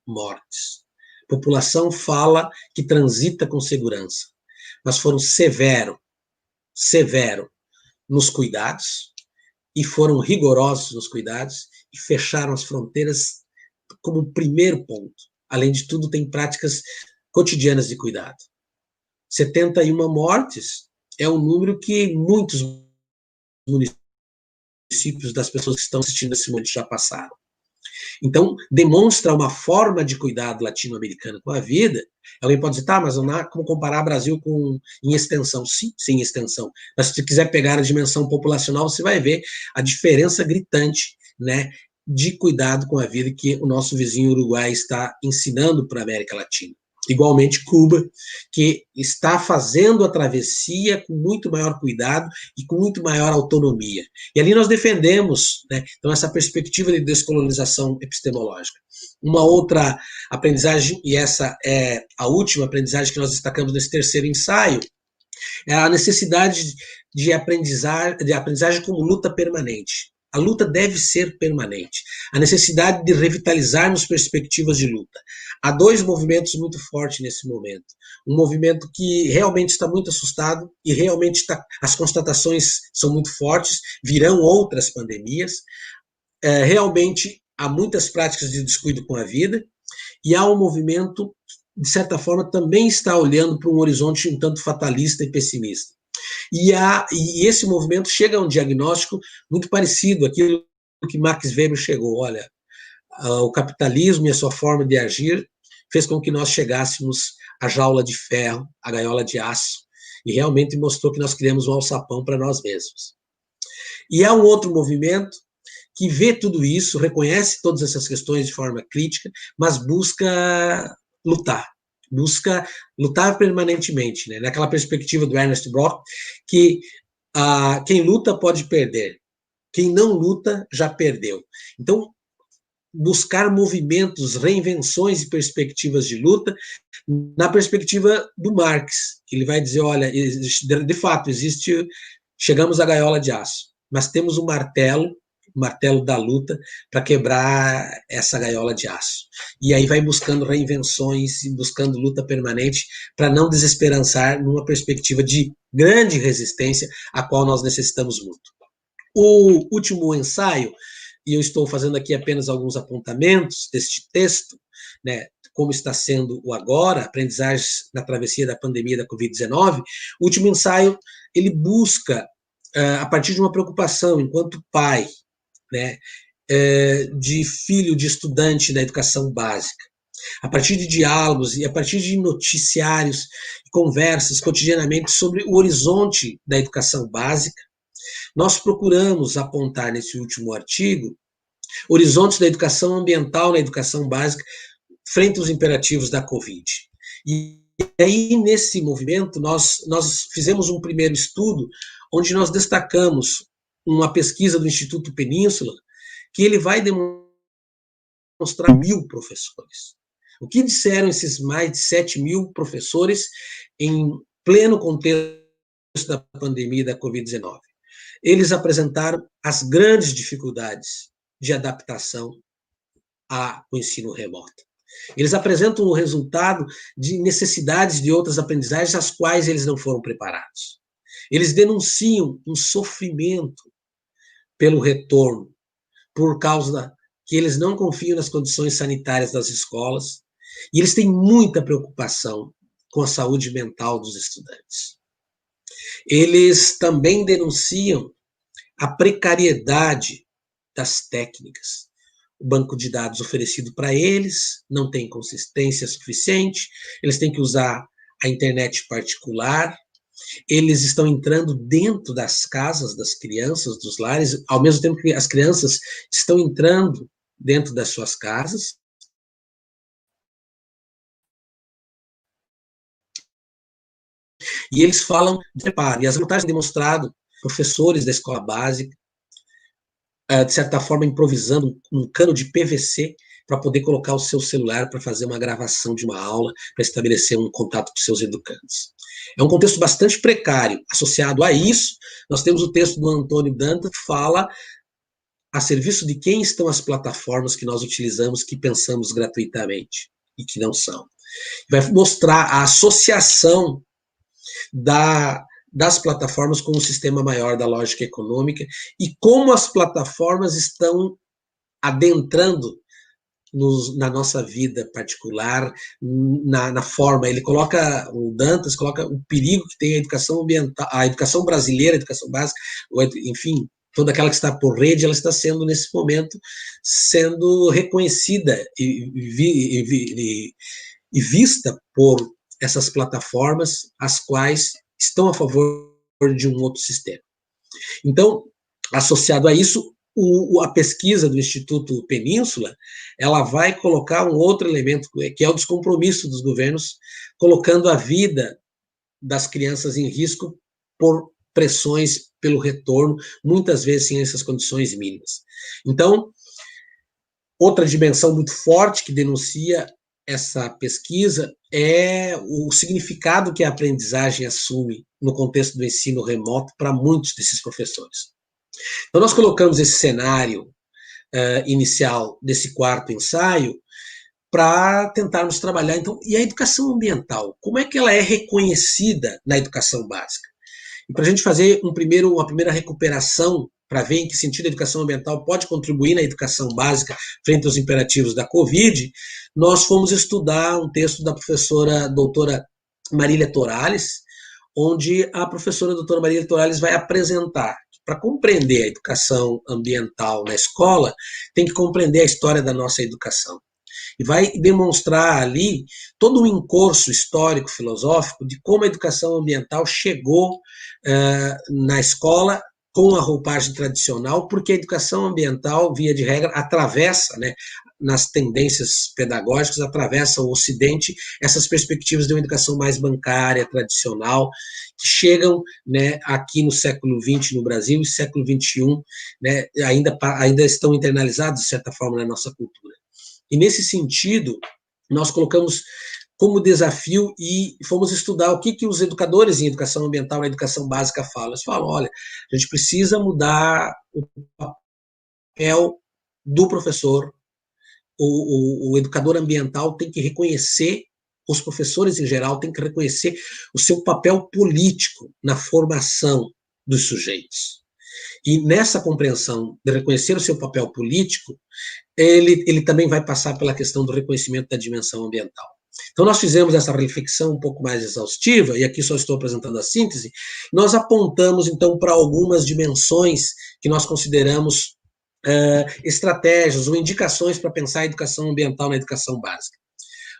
mortes. A população fala que transita com segurança, mas foram severo nos cuidados e foram rigorosos nos cuidados e fecharam as fronteiras como primeiro ponto. Além de tudo, tem práticas cotidianas de cuidado. 71 mortes é um número que muitos municípios das pessoas que estão assistindo esse momento já passaram. Então, demonstra uma forma de cuidado latino-americano com a vida. Alguém pode dizer, tá, mas não há como comparar Brasil em extensão. Sim, em extensão. Mas se você quiser pegar a dimensão populacional, você vai ver a diferença gritante, né, de cuidado com a vida que o nosso vizinho Uruguai está ensinando para a América Latina. Igualmente Cuba, que está fazendo a travessia com muito maior cuidado e com muito maior autonomia. E ali nós defendemos, né, então, essa perspectiva de descolonização epistemológica. Uma outra aprendizagem, e essa é a última aprendizagem que nós destacamos nesse terceiro ensaio, é a necessidade de aprendizagem como luta permanente. A luta deve ser permanente. A necessidade de revitalizarmos perspectivas de luta. Há dois movimentos muito fortes nesse momento. Um movimento que realmente está muito assustado e realmente as constatações são muito fortes, virão outras pandemias. Realmente há muitas práticas de descuido com a vida e há um movimento, de certa forma, também está olhando para um horizonte um tanto fatalista e pessimista. E esse movimento chega a um diagnóstico muito parecido àquilo que Max Weber chegou. Olha, o capitalismo e a sua forma de agir fez com que nós chegássemos à jaula de ferro, à gaiola de aço, e realmente mostrou que nós criamos um alçapão para nós mesmos. E há um outro movimento que vê tudo isso, reconhece todas essas questões de forma crítica, mas busca lutar permanentemente, né? Naquela perspectiva do Ernest Bloch, que quem luta pode perder, quem não luta já perdeu. Então, buscar movimentos, reinvenções e perspectivas de luta, na perspectiva do Marx, que ele vai dizer, olha, de fato, chegamos à gaiola de aço, mas temos um martelo da luta para quebrar essa gaiola de aço. E aí vai buscando reinvenções e buscando luta permanente para não desesperançar numa perspectiva de grande resistência, a qual nós necessitamos muito. O último ensaio, e eu estou fazendo aqui apenas alguns apontamentos deste texto, né, como está sendo o agora, aprendizagens na travessia da pandemia da Covid-19, o último ensaio, ele busca, a partir de uma preocupação enquanto pai, né, de filho de estudante da educação básica, a partir de diálogos e a partir de noticiários e conversas cotidianamente sobre o horizonte da educação básica, nós procuramos apontar nesse último artigo horizontes da educação ambiental na educação básica frente aos imperativos da Covid. E E aí, nesse movimento, nós fizemos um primeiro estudo, onde nós destacamos uma pesquisa do Instituto Península, que ele vai demonstrar 1.000 professores. O que disseram esses mais de 7.000 professores em pleno contexto da pandemia da Covid-19? Eles apresentaram as grandes dificuldades de adaptação ao ensino remoto. Eles apresentam o resultado de necessidades de outras aprendizagens às quais eles não foram preparados. Eles denunciam um sofrimento pelo retorno, por causa que eles não confiam nas condições sanitárias das escolas, e eles têm muita preocupação com a saúde mental dos estudantes. Eles também denunciam a precariedade das técnicas. O banco de dados oferecido para eles não tem consistência suficiente, eles têm que usar a internet particular, eles estão entrando dentro das casas das crianças, dos lares, ao mesmo tempo que as crianças estão entrando dentro das suas casas. E eles falam de preparo. E as vantagens têm demonstrado professores da escola básica, de certa forma, improvisando um cano de PVC para poder colocar o seu celular para fazer uma gravação de uma aula, para estabelecer um contato com seus educandos. É um contexto bastante precário. Associado a isso, nós temos o texto do Antônio Dantas, que fala a serviço de quem estão as plataformas que nós utilizamos, que pensamos gratuitamente e que não são. Vai mostrar a associação das plataformas com um sistema maior da lógica econômica e como as plataformas estão adentrando na nossa vida particular, na forma. Ele coloca, o Dantas coloca o perigo que tem a educação ambiental, a educação brasileira, a educação básica, enfim, toda aquela que está por rede, ela está sendo, nesse momento, sendo reconhecida e vista por essas plataformas, as quais estão a favor de um outro sistema. Então, associado a isso, a pesquisa do Instituto Península, ela vai colocar um outro elemento, que é o descompromisso dos governos, colocando a vida das crianças em risco por pressões pelo retorno, muitas vezes sem essas condições mínimas. Então, outra dimensão muito forte que denuncia essa pesquisa é o significado que a aprendizagem assume no contexto do ensino remoto para muitos desses professores. Então, nós colocamos esse cenário inicial desse quarto ensaio para tentarmos trabalhar, então, e a educação ambiental, como é que ela é reconhecida na educação básica? E para a gente fazer uma primeira recuperação, para ver em que sentido a educação ambiental pode contribuir na educação básica frente aos imperativos da Covid, nós fomos estudar um texto da professora doutora Marília Torales, onde a professora doutora Marília Torales vai apresentar que para compreender a educação ambiental na escola, tem que compreender a história da nossa educação. E vai demonstrar ali todo um encurso histórico-filosófico de como a educação ambiental chegou na escola com a roupagem tradicional, porque a educação ambiental, via de regra, atravessa, né, nas tendências pedagógicas, atravessa o Ocidente essas perspectivas de uma educação mais bancária, tradicional, que chegam, né, aqui no século XX no Brasil e século XXI, né, ainda estão internalizados, de certa forma, na nossa cultura. E, nesse sentido, nós colocamos como desafio e fomos estudar o que os educadores em educação ambiental, na educação básica, falam. Eles falam, olha, a gente precisa mudar o papel do professor, o educador ambiental tem que reconhecer, os professores em geral têm que reconhecer o seu papel político na formação dos sujeitos. E nessa compreensão de reconhecer o seu papel político, ele também vai passar pela questão do reconhecimento da dimensão ambiental. Então, nós fizemos essa reflexão um pouco mais exaustiva, e aqui só estou apresentando a síntese, nós apontamos, então, para algumas dimensões que nós consideramos estratégias ou indicações para pensar a educação ambiental na educação básica.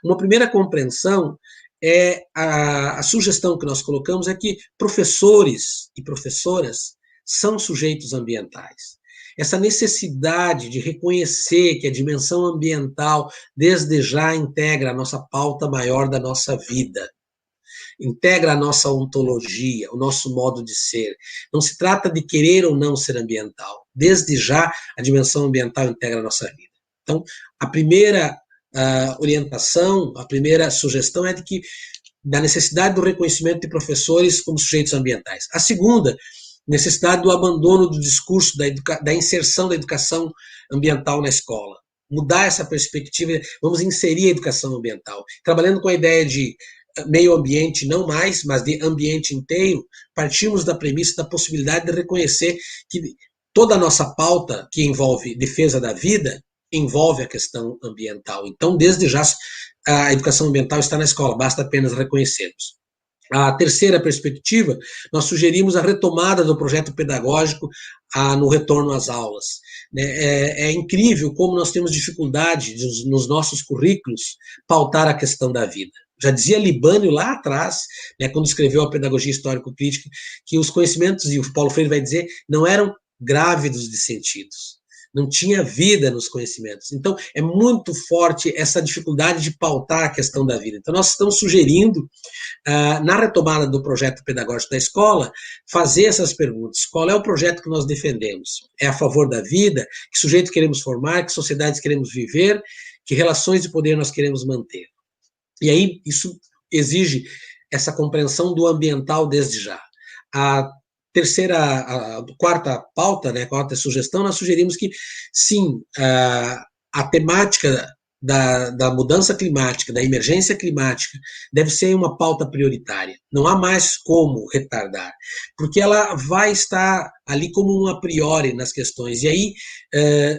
Uma primeira compreensão é a sugestão que nós colocamos é que professores e professoras são sujeitos ambientais. Essa necessidade de reconhecer que a dimensão ambiental, desde já, integra a nossa pauta maior da nossa vida. integra a nossa ontologia, o nosso modo de ser. Não se trata de querer ou não ser ambiental. Desde já, a dimensão ambiental integra a nossa vida. Então, a primeira orientação, a primeira sugestão é de que da necessidade do reconhecimento de professores como sujeitos ambientais. A segunda, necessidade do abandono do discurso da inserção da educação ambiental na escola. Mudar essa perspectiva, vamos inserir a educação ambiental. Trabalhando com a ideia de meio ambiente, não mais, mas de ambiente inteiro, partimos da premissa da possibilidade de reconhecer que toda a nossa pauta que envolve defesa da vida envolve a questão ambiental. Então, desde já, a educação ambiental está na escola, basta apenas reconhecermos. A terceira perspectiva, nós sugerimos a retomada do projeto pedagógico no retorno às aulas. É incrível como nós temos dificuldade nos nossos currículos pautar a questão da vida. Já dizia Libânio lá atrás, quando escreveu a Pedagogia Histórico-Crítica, que os conhecimentos, e o Paulo Freire vai dizer, não eram grávidos de sentidos. Não tinha vida nos conhecimentos. Então, é muito forte essa dificuldade de pautar a questão da vida. Então, nós estamos sugerindo, na retomada do projeto pedagógico da escola, fazer essas perguntas. Qual é o projeto que nós defendemos? É a favor da vida? Que sujeito queremos formar? Que sociedades queremos viver? Que relações de poder nós queremos manter? E aí, isso exige essa compreensão do ambiental desde já. A quarta pauta, a quarta sugestão, nós sugerimos que, sim, a temática da mudança climática, da emergência climática, deve ser uma pauta prioritária. Não há mais como retardar, porque ela vai estar ali como um a priori nas questões. E aí,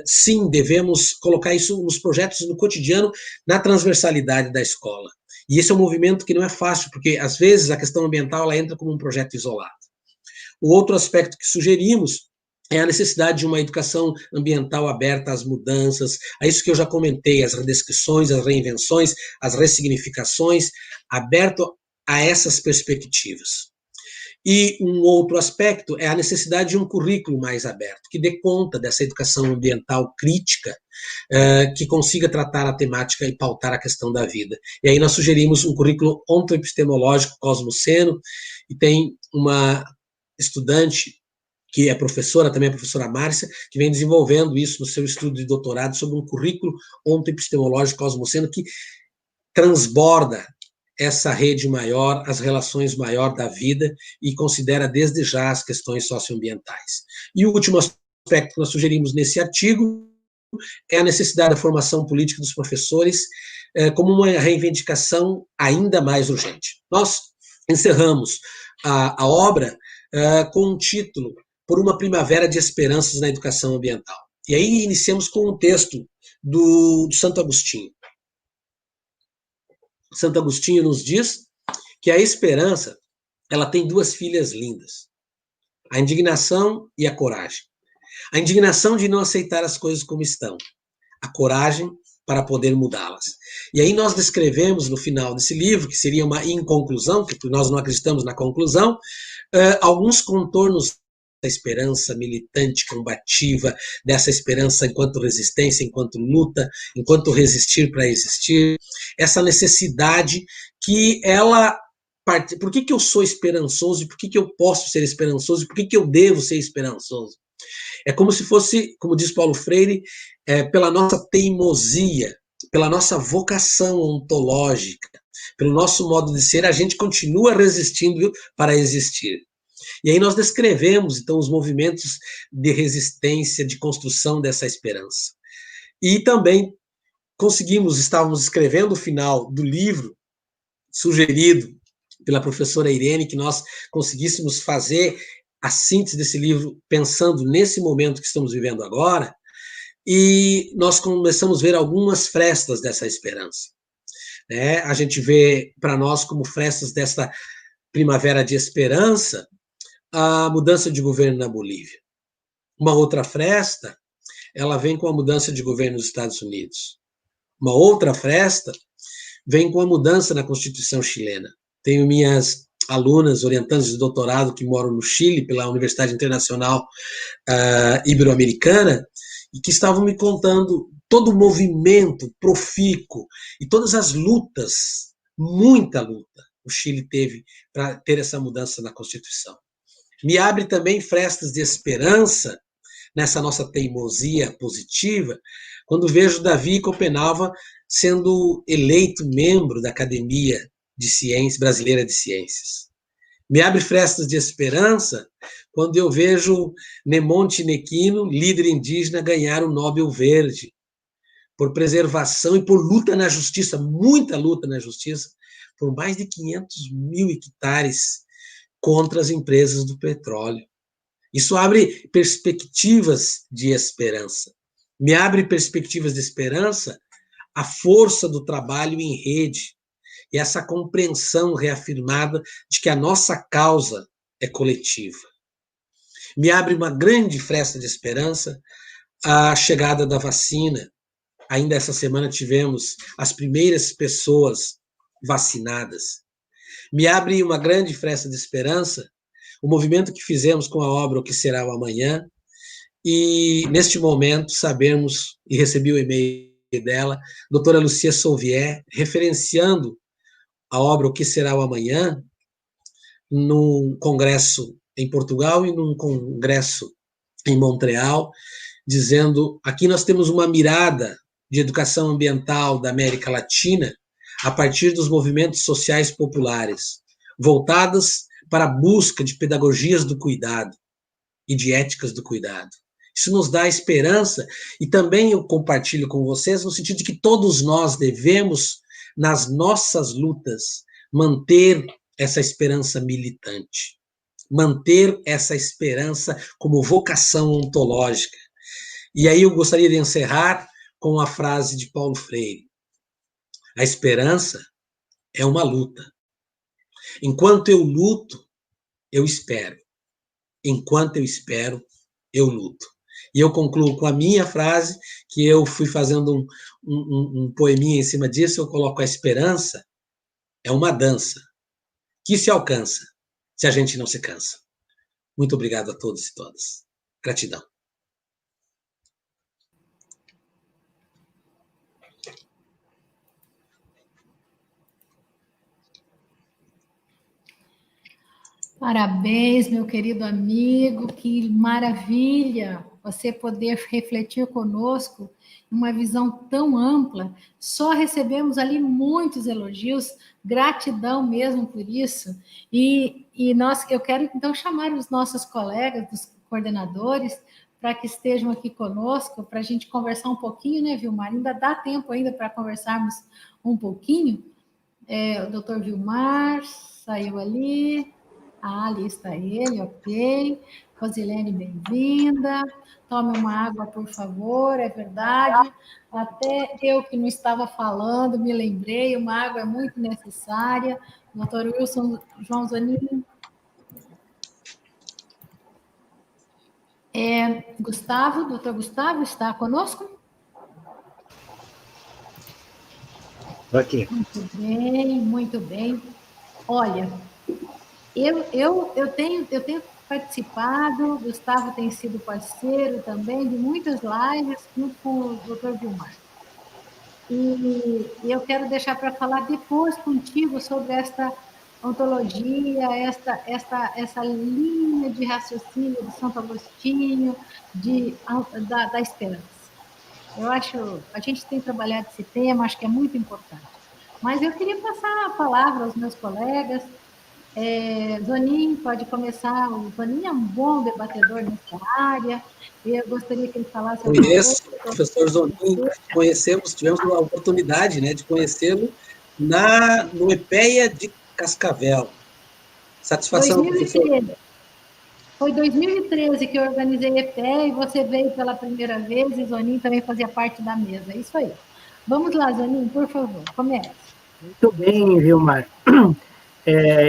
sim, devemos colocar isso nos projetos, no cotidiano, na transversalidade da escola. E esse é um movimento que não é fácil, porque, às vezes, a questão ambiental ela entra como um projeto isolado. O outro aspecto que sugerimos é a necessidade de uma educação ambiental aberta às mudanças, a isso que eu já comentei, as redescrições, as reinvenções, as ressignificações, aberto a essas perspectivas. E um outro aspecto é a necessidade de um currículo mais aberto, que dê conta dessa educação ambiental crítica, que consiga tratar a temática e pautar a questão da vida. E aí nós sugerimos um currículo ontoepistemológico cosmoceno, e tem uma estudante que é professora, também a professora Márcia, que vem desenvolvendo isso no seu estudo de doutorado sobre um currículo ontoepistemológico cosmoceno que transborda essa rede maior, as relações maior da vida e considera desde já as questões socioambientais. E o último aspecto que nós sugerimos nesse artigo é a necessidade da formação política dos professores como uma reivindicação ainda mais urgente. Nós encerramos a obra com um título, Por uma Primavera de Esperanças na Educação Ambiental. E aí iniciamos com um texto do Santo Agostinho. Santo Agostinho nos diz que a esperança ela tem duas filhas lindas, a indignação e a coragem. A indignação de não aceitar as coisas como estão, a coragem para poder mudá-las. E aí nós descrevemos no final desse livro, que seria uma inconclusão, porque nós não acreditamos na conclusão, alguns contornos da esperança militante, combativa, dessa esperança enquanto resistência, enquanto luta, enquanto resistir para existir, essa necessidade que ela... Por que eu sou esperançoso e por que eu posso ser esperançoso e por que eu devo ser esperançoso? É como se fosse, como diz Paulo Freire, pela nossa teimosia, pela nossa vocação ontológica, pelo nosso modo de ser, a gente continua resistindo para existir. E aí nós descrevemos, então, os movimentos de resistência, de construção dessa esperança. E também estávamos escrevendo o final do livro, sugerido pela professora Irene, que nós conseguíssemos fazer a síntese desse livro pensando nesse momento que estamos vivendo agora, e nós começamos a ver algumas frestas dessa esperança. A gente vê para nós como frestas dessa primavera de esperança a mudança de governo na Bolívia. Uma outra fresta, ela vem com a mudança de governo nos Estados Unidos. Uma outra fresta vem com a mudança na Constituição chilena. Tenho minhas alunas, orientantes de doutorado que moram no Chile, pela Universidade Internacional Ibero-Americana, e que estavam me contando todo o movimento profícuo e todas as lutas, muita luta, o Chile teve para ter essa mudança na Constituição. Me abre também frestas de esperança nessa nossa teimosia positiva, quando vejo Davi Copenhague sendo eleito membro da Academia de Ciências Brasileira de Ciências. Me abre frestas de esperança quando eu vejo Nemonte Nequino, líder indígena, ganhar o Nobel Verde por preservação e por luta na justiça, muita luta na justiça, por mais de 500 mil hectares contra as empresas do petróleo. Isso abre perspectivas de esperança. Me abre perspectivas de esperança a força do trabalho em rede e essa compreensão reafirmada de que a nossa causa é coletiva. Me abre uma grande fresta de esperança a chegada da vacina. Ainda essa semana tivemos as primeiras pessoas vacinadas. Me abre uma grande fresta de esperança o movimento que fizemos com a obra O Que Será o Amanhã, e neste momento sabemos, e recebi o e-mail dela, doutora Lucia Souvier, referenciando a obra O Que Será o Amanhã, num congresso em Portugal e num congresso em Montreal, dizendo, aqui nós temos uma mirada de educação ambiental da América Latina a partir dos movimentos sociais populares, voltadas para a busca de pedagogias do cuidado e de éticas do cuidado. Isso nos dá esperança, e também eu compartilho com vocês no sentido de que todos nós devemos, nas nossas lutas, manter essa esperança militante, manter essa esperança como vocação ontológica. E aí eu gostaria de encerrar com a frase de Paulo Freire: a esperança é uma luta. Enquanto eu luto, eu espero. Enquanto eu espero, eu luto. E eu concluo com a minha frase, que eu fui fazendo um poeminha em cima disso, eu coloco: a esperança é uma dança que se alcança se a gente não se cansa. Muito obrigado a todos e todas. Gratidão. Parabéns, meu querido amigo, que maravilha você poder refletir conosco uma visão tão ampla. Só recebemos ali muitos elogios, gratidão mesmo por isso. Eu quero então chamar os nossos colegas, dos coordenadores, para que estejam aqui conosco, para a gente conversar um pouquinho, né, Vilmar? Ainda dá tempo ainda para conversarmos um pouquinho. O doutor Vilmar saiu ali. Ali está ele, ok. Rosilene, bem-vinda. Tome uma água, por favor, é verdade. Até eu que não estava falando, me lembrei, uma água é muito necessária. Doutor Wilson, João Zanin. Gustavo, doutor Gustavo, está conosco? Aqui. Muito bem, muito bem. Olha, eu tenho participado, o Gustavo tem sido parceiro também de muitas lives junto com o Dr. Vilmar. E eu quero deixar para falar depois contigo sobre esta ontologia, essa linha de raciocínio de Santo Agostinho, da esperança. Eu acho, a gente tem trabalhado esse tema, acho que é muito importante. Mas eu queria passar a palavra aos meus colegas. Zonin, pode começar. O Zonin é um bom debatedor nessa área, e eu gostaria que ele falasse... Conheço o professor Zonin, tivemos a oportunidade, né, de conhecê-lo no EPEA de Cascavel. Satisfação, 2013. professor. Foi 2013 que eu organizei EPEA, e você veio pela primeira vez, e Zonin também fazia parte da mesa. É isso aí. Vamos lá, Zonin, por favor, comece. Muito bem, Vilmar.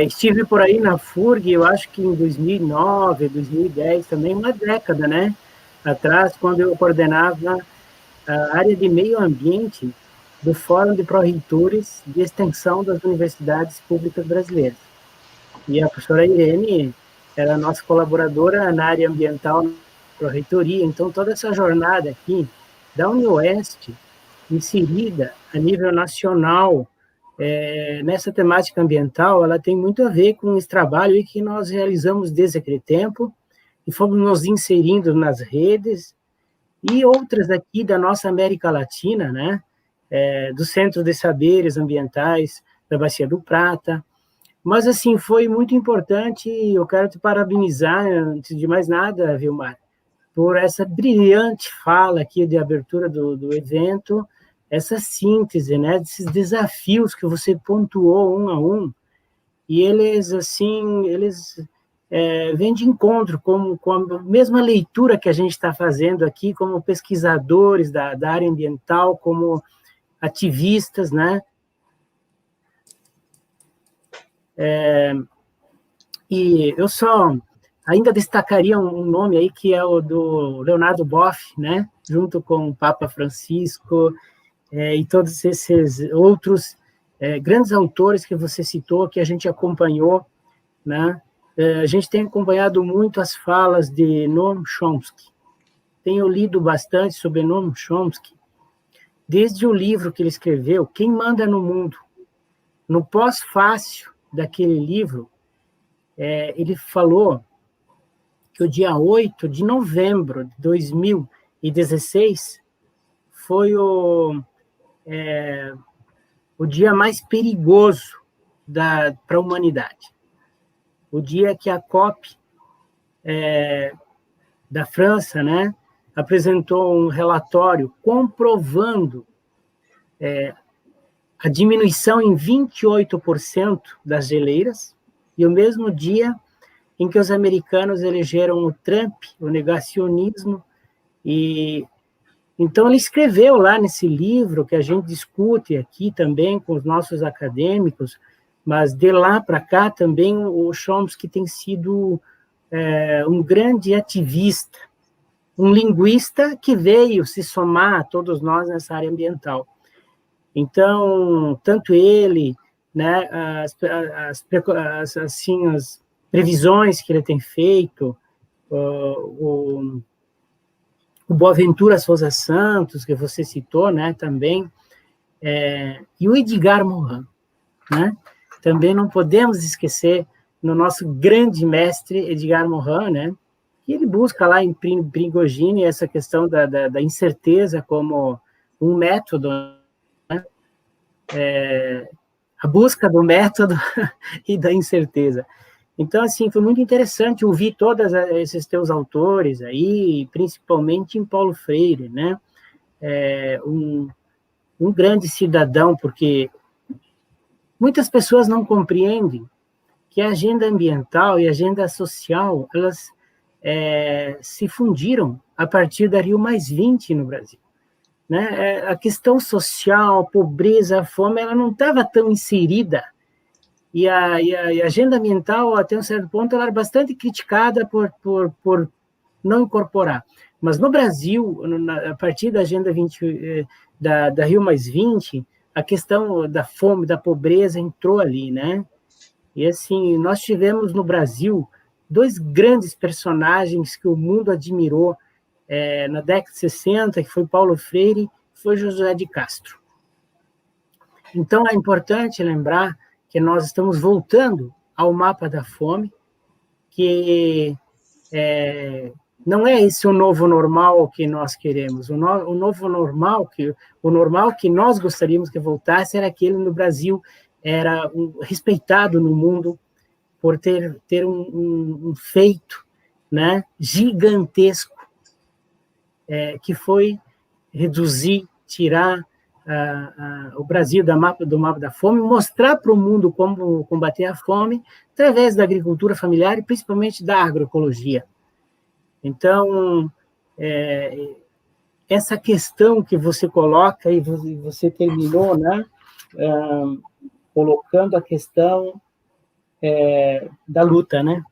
Estive por aí na FURG, eu acho que em 2009, 2010, também uma década, né? Atrás, quando eu coordenava a área de meio ambiente do Fórum de Pró-Reitores de Extensão das Universidades Públicas Brasileiras. E a professora Irene era a nossa colaboradora na área ambiental da Pró-Reitoria, então toda essa jornada aqui da UniOeste, inserida a nível nacional nessa temática ambiental, ela tem muito a ver com esse trabalho aí que nós realizamos desde aquele tempo, e fomos nos inserindo nas redes, e outras aqui da nossa América Latina, né? Do Centro de Saberes Ambientais da Bacia do Prata. Mas, assim, foi muito importante, e eu quero te parabenizar, antes de mais nada, Vilmar, por essa brilhante fala aqui de abertura do evento, essa síntese, né, desses desafios que você pontuou um a um, e eles, assim, vêm de encontro com a mesma leitura que a gente está fazendo aqui, como pesquisadores da área ambiental, como ativistas, né? E eu só ainda destacaria um nome aí, que é o do Leonardo Boff, né? Junto com o Papa Francisco, e todos esses outros grandes autores que você citou, que a gente acompanhou, né? A gente tem acompanhado muito as falas de Noam Chomsky. Tenho lido bastante sobre Noam Chomsky, desde o livro que ele escreveu, Quem Manda no Mundo. No pós-fácil daquele livro, ele falou que o dia 8 de novembro de 2016 foi o dia mais perigoso para a humanidade. O dia que a COP da França, né, apresentou um relatório comprovando a diminuição em 28% das geleiras, e o mesmo dia em que os americanos elegeram o Trump, o negacionismo, e então ele escreveu lá nesse livro, que a gente discute aqui também com os nossos acadêmicos, mas de lá para cá também o Chomsky tem sido um grande ativista, um linguista que veio se somar a todos nós nessa área ambiental. Então, tanto ele, né, as previsões que ele tem feito, o Boaventura Souza Santos, que você citou, né, também, e o Edgar Morin, né? Também não podemos esquecer no nosso grande mestre Edgar Morin, né? Que ele busca lá em Prigogine essa questão da incerteza como um método, né? A busca do método e da incerteza. Então, assim, foi muito interessante ouvir todos esses teus autores aí, principalmente em Paulo Freire, né? Um grande cidadão, porque muitas pessoas não compreendem que a agenda ambiental e a agenda social, elas se fundiram a partir da Rio+20 no Brasil. Né? A questão social, a pobreza, a fome, ela não estava tão inserida, e a agenda ambiental, até um certo ponto, ela era bastante criticada por não incorporar. Mas no Brasil, a partir da Agenda 20, da Rio+20, a questão da fome, da pobreza entrou ali, né? E assim, nós tivemos no Brasil 2 grandes personagens que o mundo admirou na década de 60, que foi Paulo Freire e foi José de Castro. Então, é importante lembrar que nós estamos voltando ao mapa da fome, que não é esse o novo normal que nós queremos. O novo normal, o normal que nós gostaríamos que voltasse era aquele no Brasil, era respeitado no mundo por ter um feito, né, gigantesco, que foi reduzir, tirar o Brasil do mapa da fome, mostrar para o mundo como combater a fome através da agricultura familiar e principalmente da agroecologia. Então, essa questão que você coloca, e você terminou, né, colocando a questão da luta, né?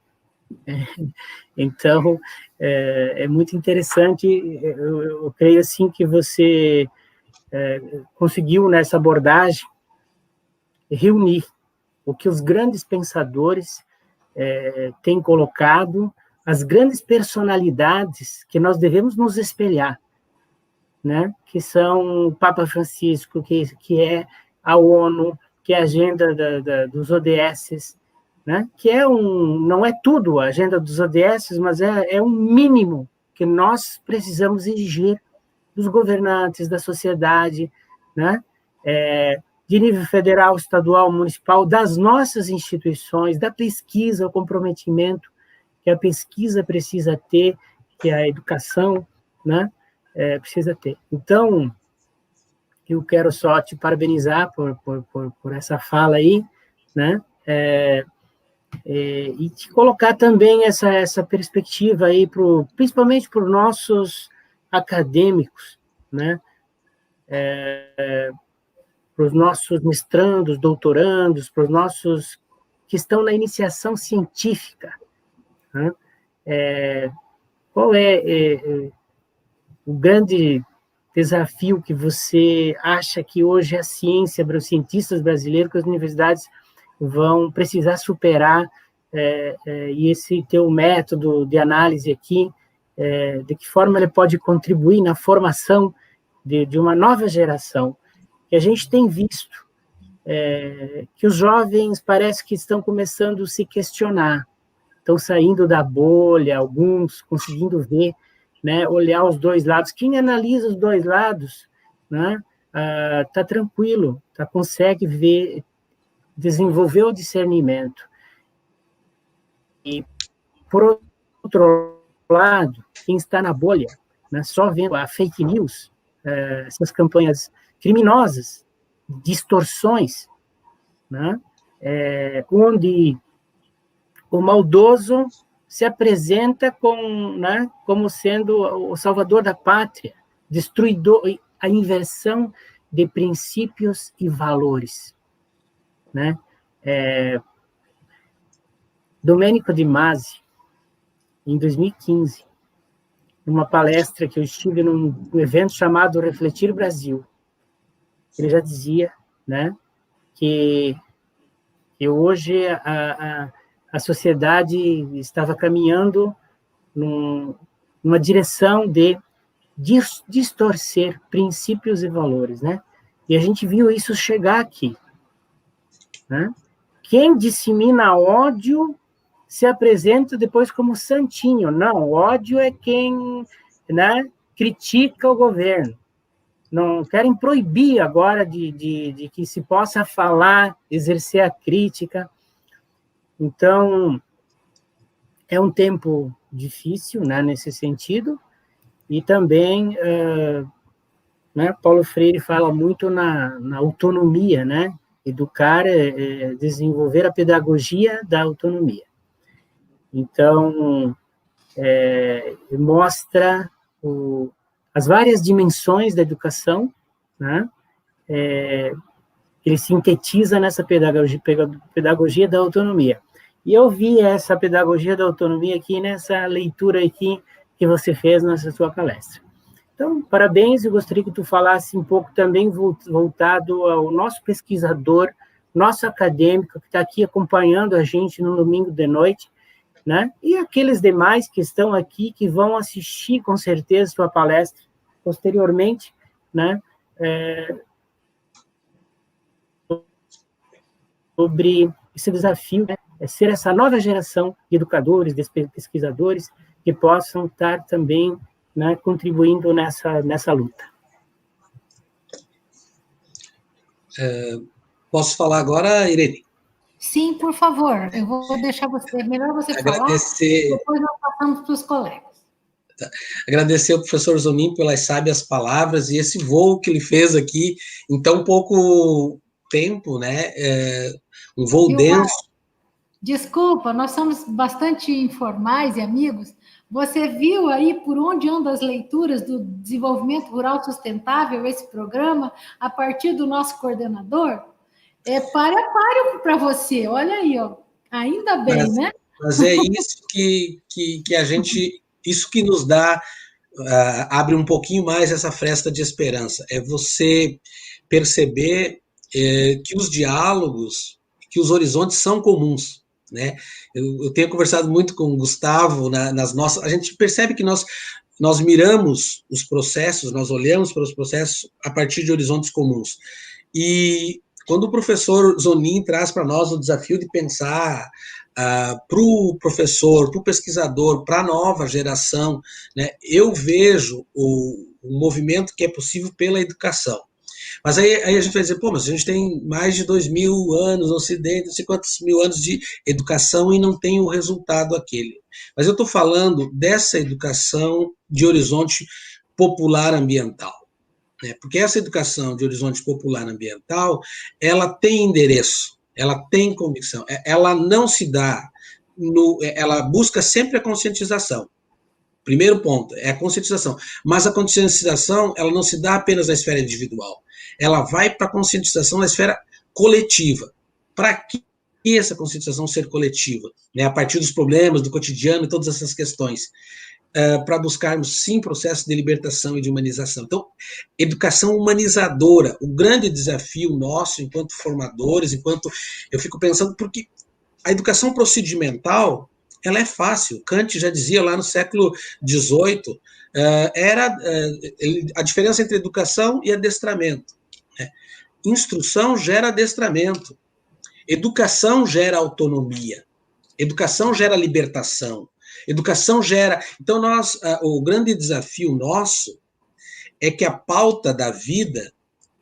Então, é muito interessante, eu creio assim que você conseguiu, nessa abordagem, reunir o que os grandes pensadores têm colocado, as grandes personalidades que nós devemos nos espelhar, né? Que são o Papa Francisco, que é a ONU, que é a agenda dos ODS, né? Que não é tudo a agenda dos ODS, mas é um mínimo que nós precisamos exigir dos governantes, da sociedade, né? De nível federal, estadual, municipal, das nossas instituições, da pesquisa, o comprometimento que a pesquisa precisa ter, que a educação, né? Precisa ter. Então, eu quero só te parabenizar por essa fala aí, né? E te colocar também essa perspectiva aí, principalmente para os nossos acadêmicos, né? Para os nossos mestrandos, doutorandos, para os nossos que estão na iniciação científica, né? Qual é o grande desafio que você acha que hoje a ciência, os cientistas brasileiros, que as universidades vão precisar superar, e esse teu método de análise aqui, de que forma ele pode contribuir na formação de uma nova geração? Que a gente tem visto que os jovens parece que estão começando a se questionar, estão saindo da bolha, alguns conseguindo ver, né, olhar os dois lados. Quem analisa os dois lados, né, tá tranquilo, consegue ver, desenvolver o discernimento. E, por outro lado, quem está na bolha, né, só vendo a fake news, essas campanhas criminosas, distorções, né, onde o maldoso se apresenta como sendo o salvador da pátria, destruidor, a inversão de princípios e valores, né? Domenico De Masi, em 2015, numa palestra que eu estive num evento chamado Refletir Brasil, ele já dizia, né, que hoje a sociedade estava caminhando numa direção de distorcer princípios e valores, né? E a gente viu isso chegar aqui, né? Quem dissemina ódio se apresenta depois como santinho. Não, ódio é quem, né, critica o governo. Não querem proibir agora de que se possa falar, exercer a crítica. Então, é um tempo difícil, né, nesse sentido, e também, né, Paulo Freire fala muito na autonomia, né, educar, desenvolver a pedagogia da autonomia. Então, mostra as várias dimensões da educação, né, ele sintetiza nessa pedagogia da autonomia. E eu vi essa pedagogia da autonomia aqui nessa leitura aqui que você fez nessa sua palestra. Então, parabéns, eu gostaria que tu falasse um pouco também voltado ao nosso pesquisador, nosso acadêmico, que está aqui acompanhando a gente no domingo de noite, né? E aqueles demais que estão aqui, que vão assistir, com certeza, sua palestra posteriormente, né? Sobre esse desafio, né? Ser essa nova geração de educadores, de pesquisadores, que possam estar também, né, contribuindo nessa luta. Posso falar agora, Irene? Sim, por favor. Eu vou deixar você, melhor você falar, depois nós passamos para os colegas. Agradecer ao professor Zonin pelas sábias palavras e esse voo que ele fez aqui em tão pouco tempo, né? Um voo denso. Desculpa, nós somos bastante informais e amigos. Você viu aí por onde andam as leituras do Desenvolvimento Rural Sustentável, esse programa, a partir do nosso coordenador? Páreo para você, olha aí, ó. Ainda bem, né? Mas é isso que a gente, isso que nos dá, abre um pouquinho mais essa fresta de esperança. É você perceber que os diálogos, que os horizontes são comuns, né? Eu tenho conversado muito com o Gustavo nas nossas. A gente percebe que nós miramos os processos, nós olhamos para os processos a partir de horizontes comuns. E Quando o professor Zonin traz para nós o desafio de pensar para o professor, para o pesquisador, para a nova geração, né, eu vejo o movimento que é possível pela educação. Mas aí a gente vai dizer, pô, mas a gente tem mais de 2.000 anos no Ocidente, não sei quantos mil anos de educação e não tem o resultado aquele. Mas eu estou falando dessa educação de horizonte popular ambiental. Né? Porque essa educação de horizonte popular ambiental, ela tem endereço, ela tem convicção, ela não se dá, ela busca sempre a conscientização. Primeiro ponto, é a conscientização. Mas a conscientização, ela não se dá apenas na esfera individual. Ela vai para a conscientização na esfera coletiva. Para que essa conscientização ser coletiva? Né? A partir dos problemas do cotidiano e todas essas questões. Para buscarmos, sim, processos de libertação e de humanização. Então, educação humanizadora, o grande desafio nosso, enquanto formadores, enquanto... Eu fico pensando, porque a educação procedimental, ela é fácil. Kant já dizia lá no século XVIII, a diferença entre educação e adestramento. Né? Instrução gera adestramento. Educação gera autonomia. Educação gera libertação. Educação gera... Então, o grande desafio nosso é que a pauta da vida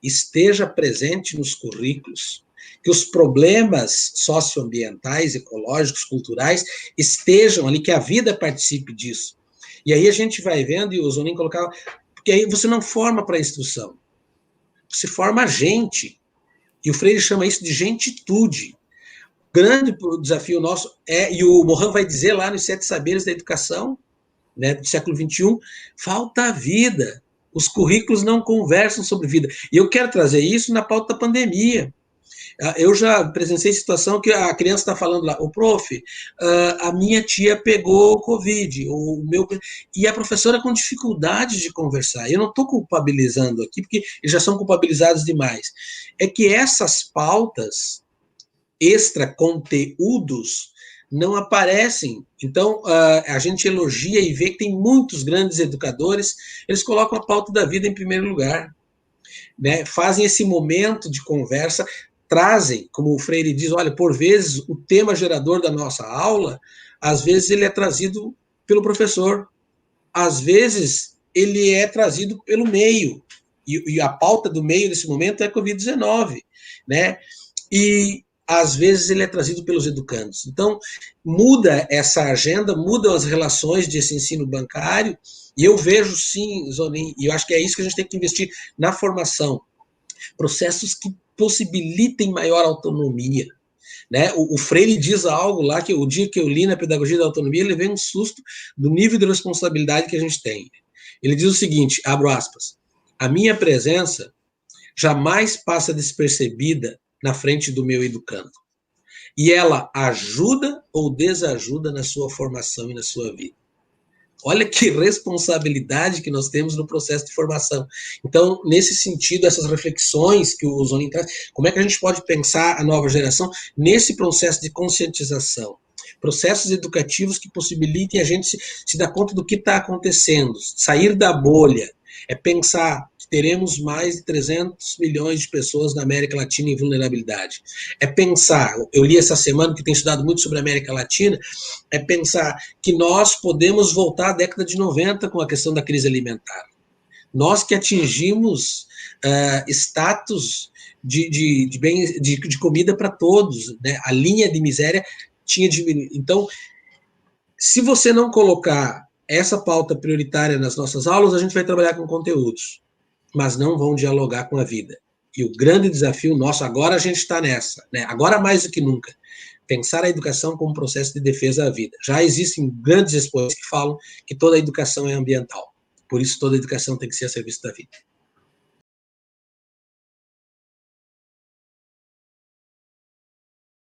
esteja presente nos currículos, que os problemas socioambientais, ecológicos, culturais estejam ali, que a vida participe disso. E aí a gente vai vendo, e o Zonin colocava, porque aí você não forma para a instrução, você forma a gente. E o Freire chama isso de gentitude. Grande desafio nosso e o Morin vai dizer lá nos 7 Saberes da Educação, né, do século XXI, falta a vida. Os currículos não conversam sobre vida. E eu quero trazer isso na pauta da pandemia. Eu já presenciei situação que a criança está falando lá, prof, a minha tia pegou Covid, e a professora com dificuldade de conversar. Eu não estou culpabilizando aqui, porque eles já são culpabilizados demais. É que essas pautas extra conteúdos não aparecem. Então, a gente elogia e vê que tem muitos grandes educadores, eles colocam a pauta da vida em primeiro lugar, né? Fazem esse momento de conversa, trazem, como o Freire diz, olha, por vezes o tema gerador da nossa aula, às vezes ele é trazido pelo professor, às vezes ele é trazido pelo meio, e a pauta do meio nesse momento é Covid-19, né? E às vezes ele é trazido pelos educandos. Então, muda essa agenda, mudam as relações desse ensino bancário, e eu vejo sim, Zonin, e eu acho que é isso que a gente tem que investir na formação, processos que possibilitem maior autonomia. Né? O Freire diz algo lá, que o dia que eu li na Pedagogia da Autonomia, ele levei um susto do nível de responsabilidade que a gente tem. Ele diz o seguinte, abro aspas, a minha presença jamais passa despercebida na frente do meu educando. E ela ajuda ou desajuda na sua formação e na sua vida. Olha que responsabilidade que nós temos no processo de formação. Então, nesse sentido, essas reflexões que o Zonin traz, como é que a gente pode pensar a nova geração nesse processo de conscientização? Processos educativos que possibilitem a gente se dar conta do que está acontecendo, sair da bolha, é pensar que teremos mais de 300 milhões de pessoas na América Latina em vulnerabilidade. É pensar, eu li essa semana, que tenho estudado muito sobre a América Latina, é pensar que nós podemos voltar à década de 90 com a questão da crise alimentar. Nós que atingimos status de comida para todos, né? A linha de miséria tinha diminuído. Então, se você não colocar essa pauta prioritária nas nossas aulas, a gente vai trabalhar com conteúdos, mas não vão dialogar com a vida. E o grande desafio nosso, agora a gente está nessa, né? Agora mais do que nunca, pensar a educação como processo de defesa da vida. Já existem grandes expoentes que falam que toda a educação é ambiental, por isso toda a educação tem que ser a serviço da vida.